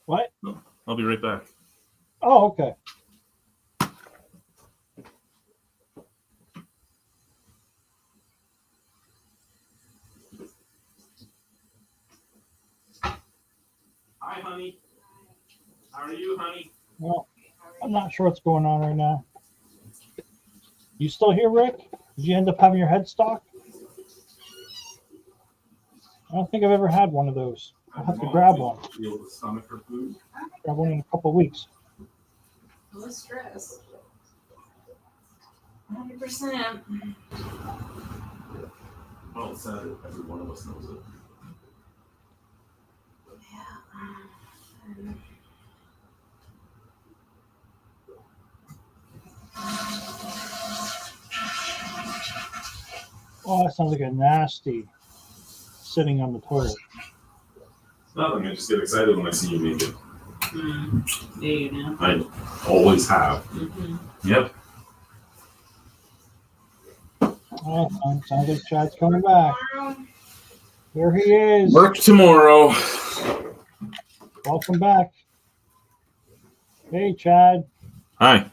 Speaker 2: What?
Speaker 1: I'll be right back.
Speaker 2: Oh, okay.
Speaker 1: Hi, honey. How are you, honey?
Speaker 2: Well, I'm not sure what's going on right now. You still here, Rick? Did you end up having your headstock? I don't think I've ever had one of those. I'll have to grab one.
Speaker 1: Feel the stomach or food?
Speaker 2: Grab one in a couple of weeks.
Speaker 3: No stress. 100%.
Speaker 1: Well, it's sad that every one of us knows it.
Speaker 3: Yeah.
Speaker 2: Oh, that sounds like a nasty sitting on the toilet.
Speaker 1: Nothing. I just get excited when I see you make it.
Speaker 3: There you know.
Speaker 1: I always have.
Speaker 3: Mm-hmm.
Speaker 1: Yep.
Speaker 2: Oh, sounds like Chad's coming back. There he is.
Speaker 1: Work tomorrow.
Speaker 2: Welcome back. Hey, Chad.
Speaker 1: Hi.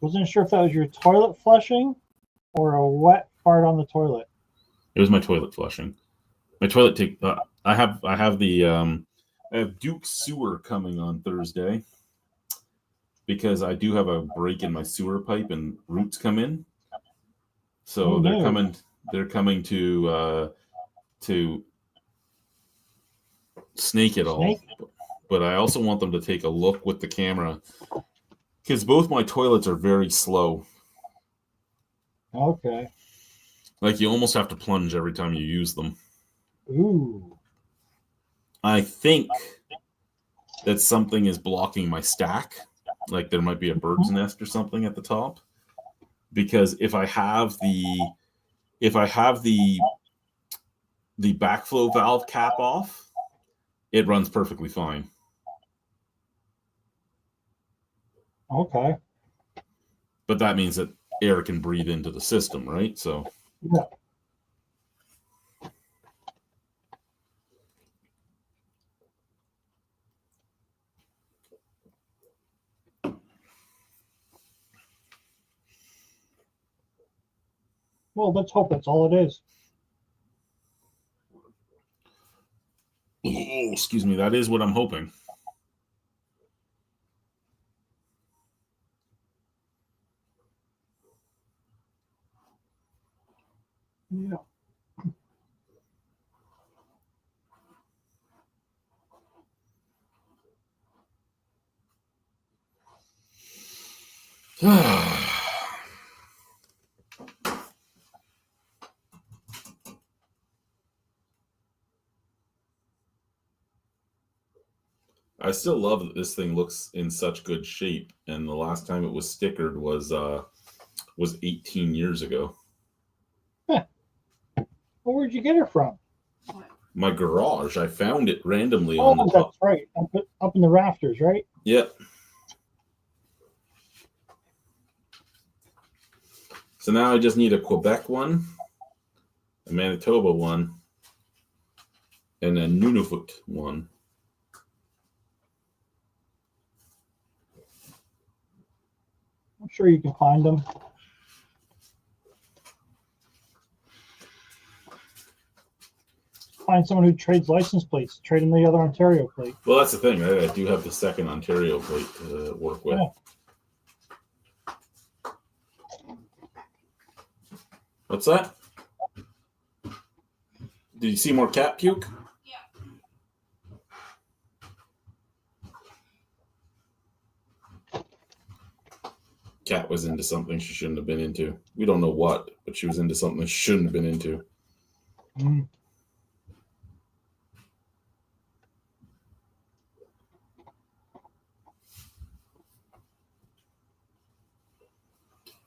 Speaker 2: Wasn't sure if that was your toilet flushing or a wet fart on the toilet.
Speaker 1: It was my toilet flushing. My toilet take. I have the I have Duke sewer coming on Thursday because I do have a break in my sewer pipe and roots come in. So
Speaker 2: Oh,
Speaker 1: they're
Speaker 2: no.
Speaker 1: coming. They're coming to snake it all.
Speaker 2: Snake?
Speaker 1: But I also want them to take a look with the camera because both my toilets are very slow.
Speaker 2: Okay.
Speaker 1: Like you almost have to plunge every time you use them.
Speaker 2: Ooh.
Speaker 1: I think that something is blocking my stack. Like there might be a bird's nest or something at the top. Because if I have the backflow valve cap off, it runs perfectly fine.
Speaker 2: Okay.
Speaker 1: But that means that air can breathe into the system, right? So
Speaker 2: Yeah. Well, let's hope that's all it is.
Speaker 1: oh, excuse me, that is what I'm hoping.
Speaker 2: Yeah.
Speaker 1: I still love that this thing looks in such good shape, and the last time it was stickered was 18 years ago.
Speaker 2: Well, where'd you get it from?
Speaker 1: My garage, I found it randomly
Speaker 2: Oh,
Speaker 1: on the top.
Speaker 2: that's right. Up in the rafters, right?
Speaker 1: Yep. So now I just need a Quebec one, a Manitoba one, and a Nunavut one.
Speaker 2: I'm sure you can find them. Find someone who trades license plates. Trade in the other Ontario plate.
Speaker 1: Well, that's the thing. I do have the second Ontario plate to work with.
Speaker 2: Yeah.
Speaker 1: What's that? Did you see more cat puke? Cat was into something she shouldn't have been into. We don't know what, but she was into something she shouldn't have been into.
Speaker 2: Mm.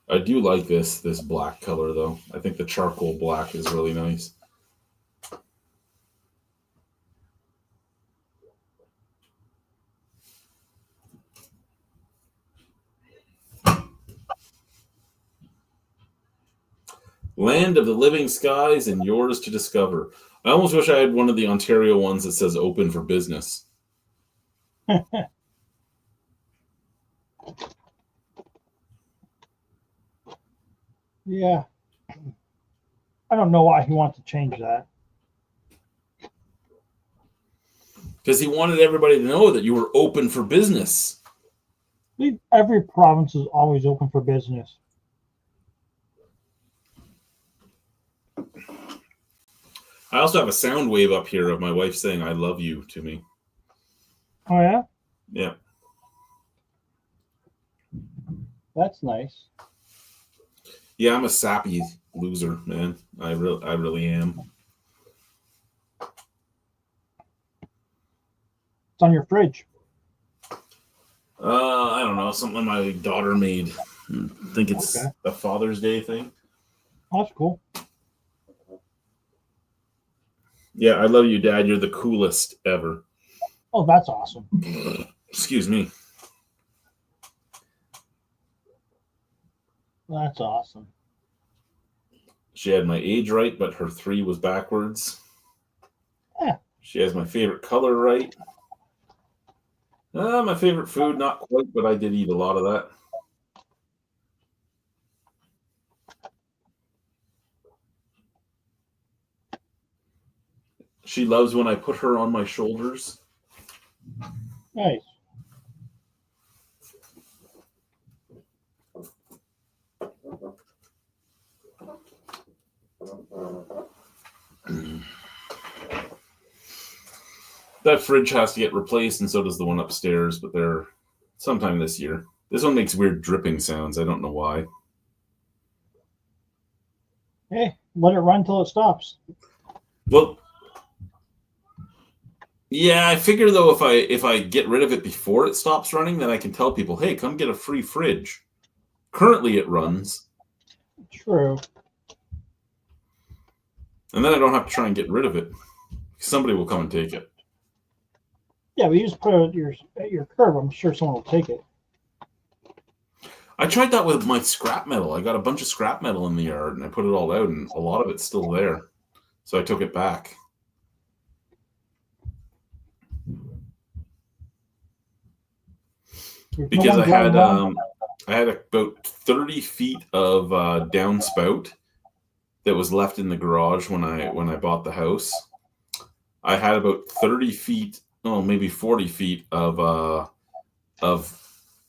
Speaker 1: I do like this black color though. I think the charcoal black is really nice. Land of the living skies and yours to discover. I almost wish I had one of the Ontario ones that says open for business.
Speaker 2: Yeah. I don't know why he wants to change that.
Speaker 1: Because he wanted everybody to know that you were open for business.
Speaker 2: Every province is always open for business.
Speaker 1: I also have a sound wave up here of my wife saying "I love you" to me.
Speaker 2: Oh yeah,
Speaker 1: Yeah.
Speaker 2: that's nice.
Speaker 1: Yeah, I'm a sappy loser, man. I really am.
Speaker 2: It's on your fridge.
Speaker 1: I don't know, something my daughter made. I think it's
Speaker 2: Okay.
Speaker 1: a Father's Day thing.
Speaker 2: Oh, that's cool.
Speaker 1: Yeah, I love you, Dad. You're the coolest ever.
Speaker 2: Oh, that's awesome.
Speaker 1: Excuse me.
Speaker 2: That's awesome.
Speaker 1: She had my age right, but her 3 was backwards.
Speaker 2: Yeah.
Speaker 1: She has my favorite color right. My favorite food, not quite, but I did eat a lot of that. She loves when I put her on my shoulders.
Speaker 2: Nice.
Speaker 1: That fridge has to get replaced, and so does the one upstairs, but they're sometime this year. This one makes weird dripping sounds. I don't know why.
Speaker 2: Hey, let it run till it stops.
Speaker 1: Well, yeah, I figure though if I get rid of it before it stops running, then I can tell people, hey, come get a free fridge. Currently it runs,
Speaker 2: True.
Speaker 1: and then I don't have to try and get rid of it. Somebody will come and take it.
Speaker 2: Yeah, but you just put it at your curb. I'm sure someone will take it.
Speaker 1: I tried that with my scrap metal. I got a bunch of scrap metal in the yard, and I put it all out, and a lot of it's still there. So I took it back.
Speaker 2: There's no
Speaker 1: Because
Speaker 2: one driving around.
Speaker 1: I had about 30 feet of downspout that was left in the garage when I bought the house. I had about 30 feet, oh maybe 40 feet of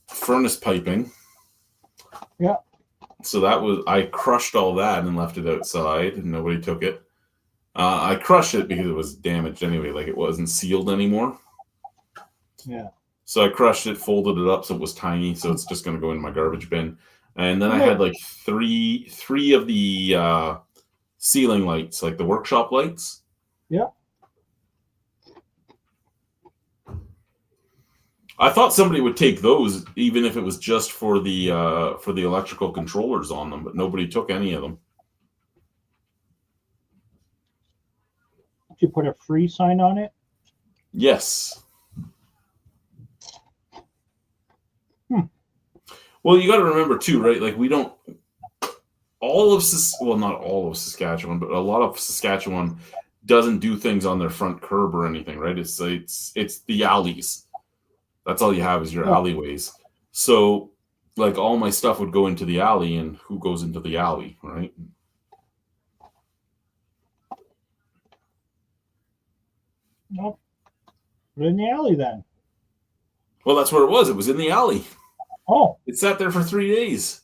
Speaker 1: furnace piping.
Speaker 2: Yeah.
Speaker 1: So I crushed all that and left it outside, and nobody took it. I crushed it because it was damaged anyway, like it wasn't sealed anymore.
Speaker 2: Yeah.
Speaker 1: So I crushed it, folded it up so it was tiny, so it's just going to go in my garbage bin. And then I had like three of the ceiling lights, like the workshop lights.
Speaker 2: Yeah.
Speaker 1: I thought somebody would take those, even if it was just for the electrical controllers on them, but nobody took any of them.
Speaker 2: Did you put a free sign on it?
Speaker 1: Yes.
Speaker 2: Hmm.
Speaker 1: Well, you got to remember too, right? Like we don't all of not all of Saskatchewan, but a lot of Saskatchewan doesn't do things on their front curb or anything, right? It's the alleys. That's all you have is your alleyways. So, like all my stuff would go into the alley, and who goes into the alley, right?
Speaker 2: Nope. Put it in the alley then.
Speaker 1: Well, that's where it was. It was in the alley.
Speaker 2: Oh.
Speaker 1: It sat there for 3 days.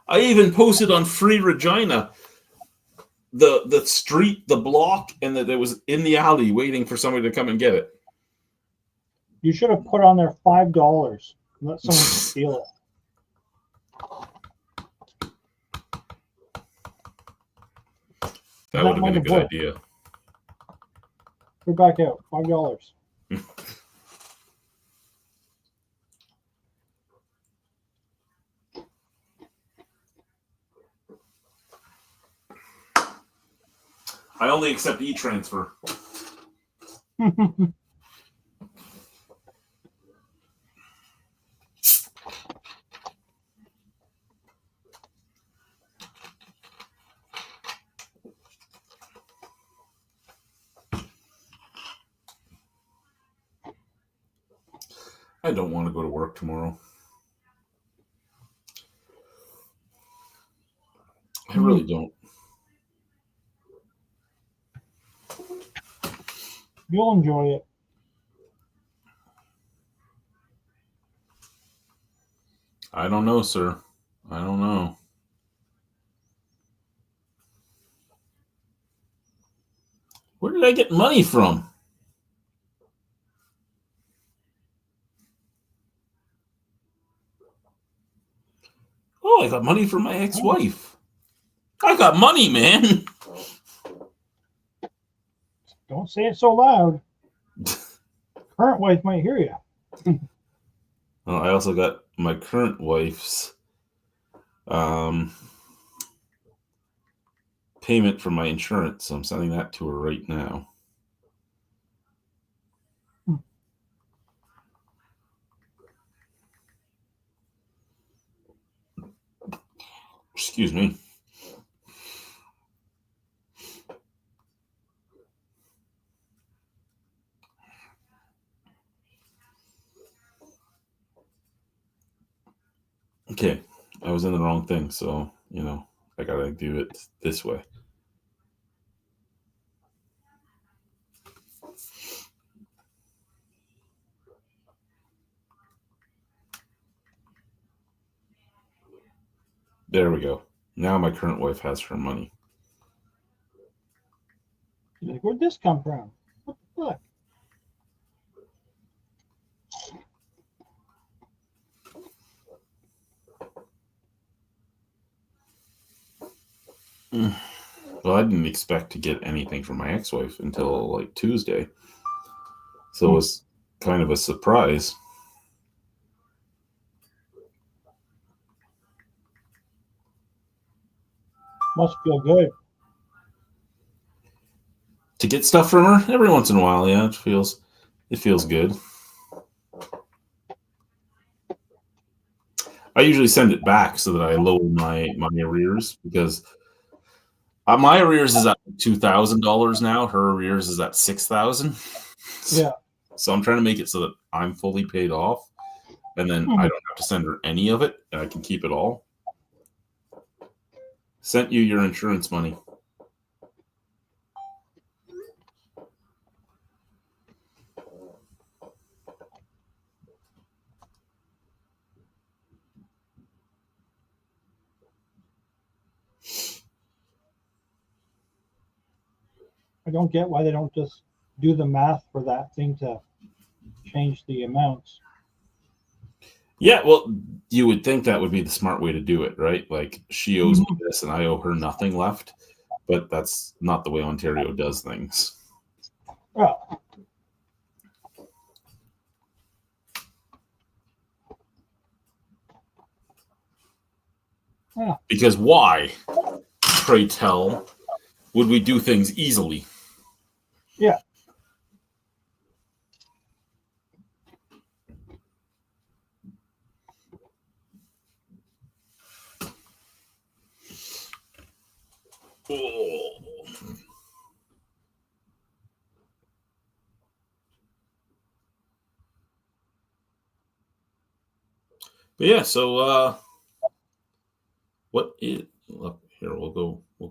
Speaker 1: I even posted on Free Regina the street, the block, and that it was in the alley waiting for somebody to come and get it.
Speaker 2: You should have put on there $5 and let someone steal it.
Speaker 1: That would have been a good idea.
Speaker 2: Go back out. $5.
Speaker 1: I only accept e-transfer. I don't want to go to work tomorrow. I really don't.
Speaker 2: You'll enjoy it.
Speaker 1: I don't know, sir. I don't know. Where did I get money from? Oh, I got money from my ex-wife. I got money, man.
Speaker 2: Don't say it so loud. Current wife might hear you.
Speaker 1: Well, I also got my current wife's payment for my insurance, so I'm sending that to her right now. Excuse me. Okay, I was in the wrong thing, so, I gotta do it this way. There we go. Now my current wife has her money.
Speaker 2: She's like, where'd this come from? What the fuck?
Speaker 1: Well, I didn't expect to get anything from my ex-wife until like Tuesday. So it was kind of a surprise.
Speaker 2: Must feel good.
Speaker 1: To get stuff from her every once in a while, yeah, it feels good. I usually send it back so that I lower my arrears, because my arrears is at $2,000 now. Her arrears is at $6,000.
Speaker 2: Yeah.
Speaker 1: So I'm trying to make it so that I'm fully paid off, and then I don't have to send her any of it, and I can keep it all. Sent you your insurance money.
Speaker 2: I don't get why they don't just do the math for that thing to change the amounts.
Speaker 1: Yeah, well, you would think that would be the smart way to do it, right? Like, she owes me this and I owe her nothing left, but that's not the way Ontario does things.
Speaker 2: Oh. Yeah.
Speaker 1: Because why, pray tell, would we do things easily?
Speaker 2: Yeah.
Speaker 1: Oh. But yeah, so what is, look here, we'll go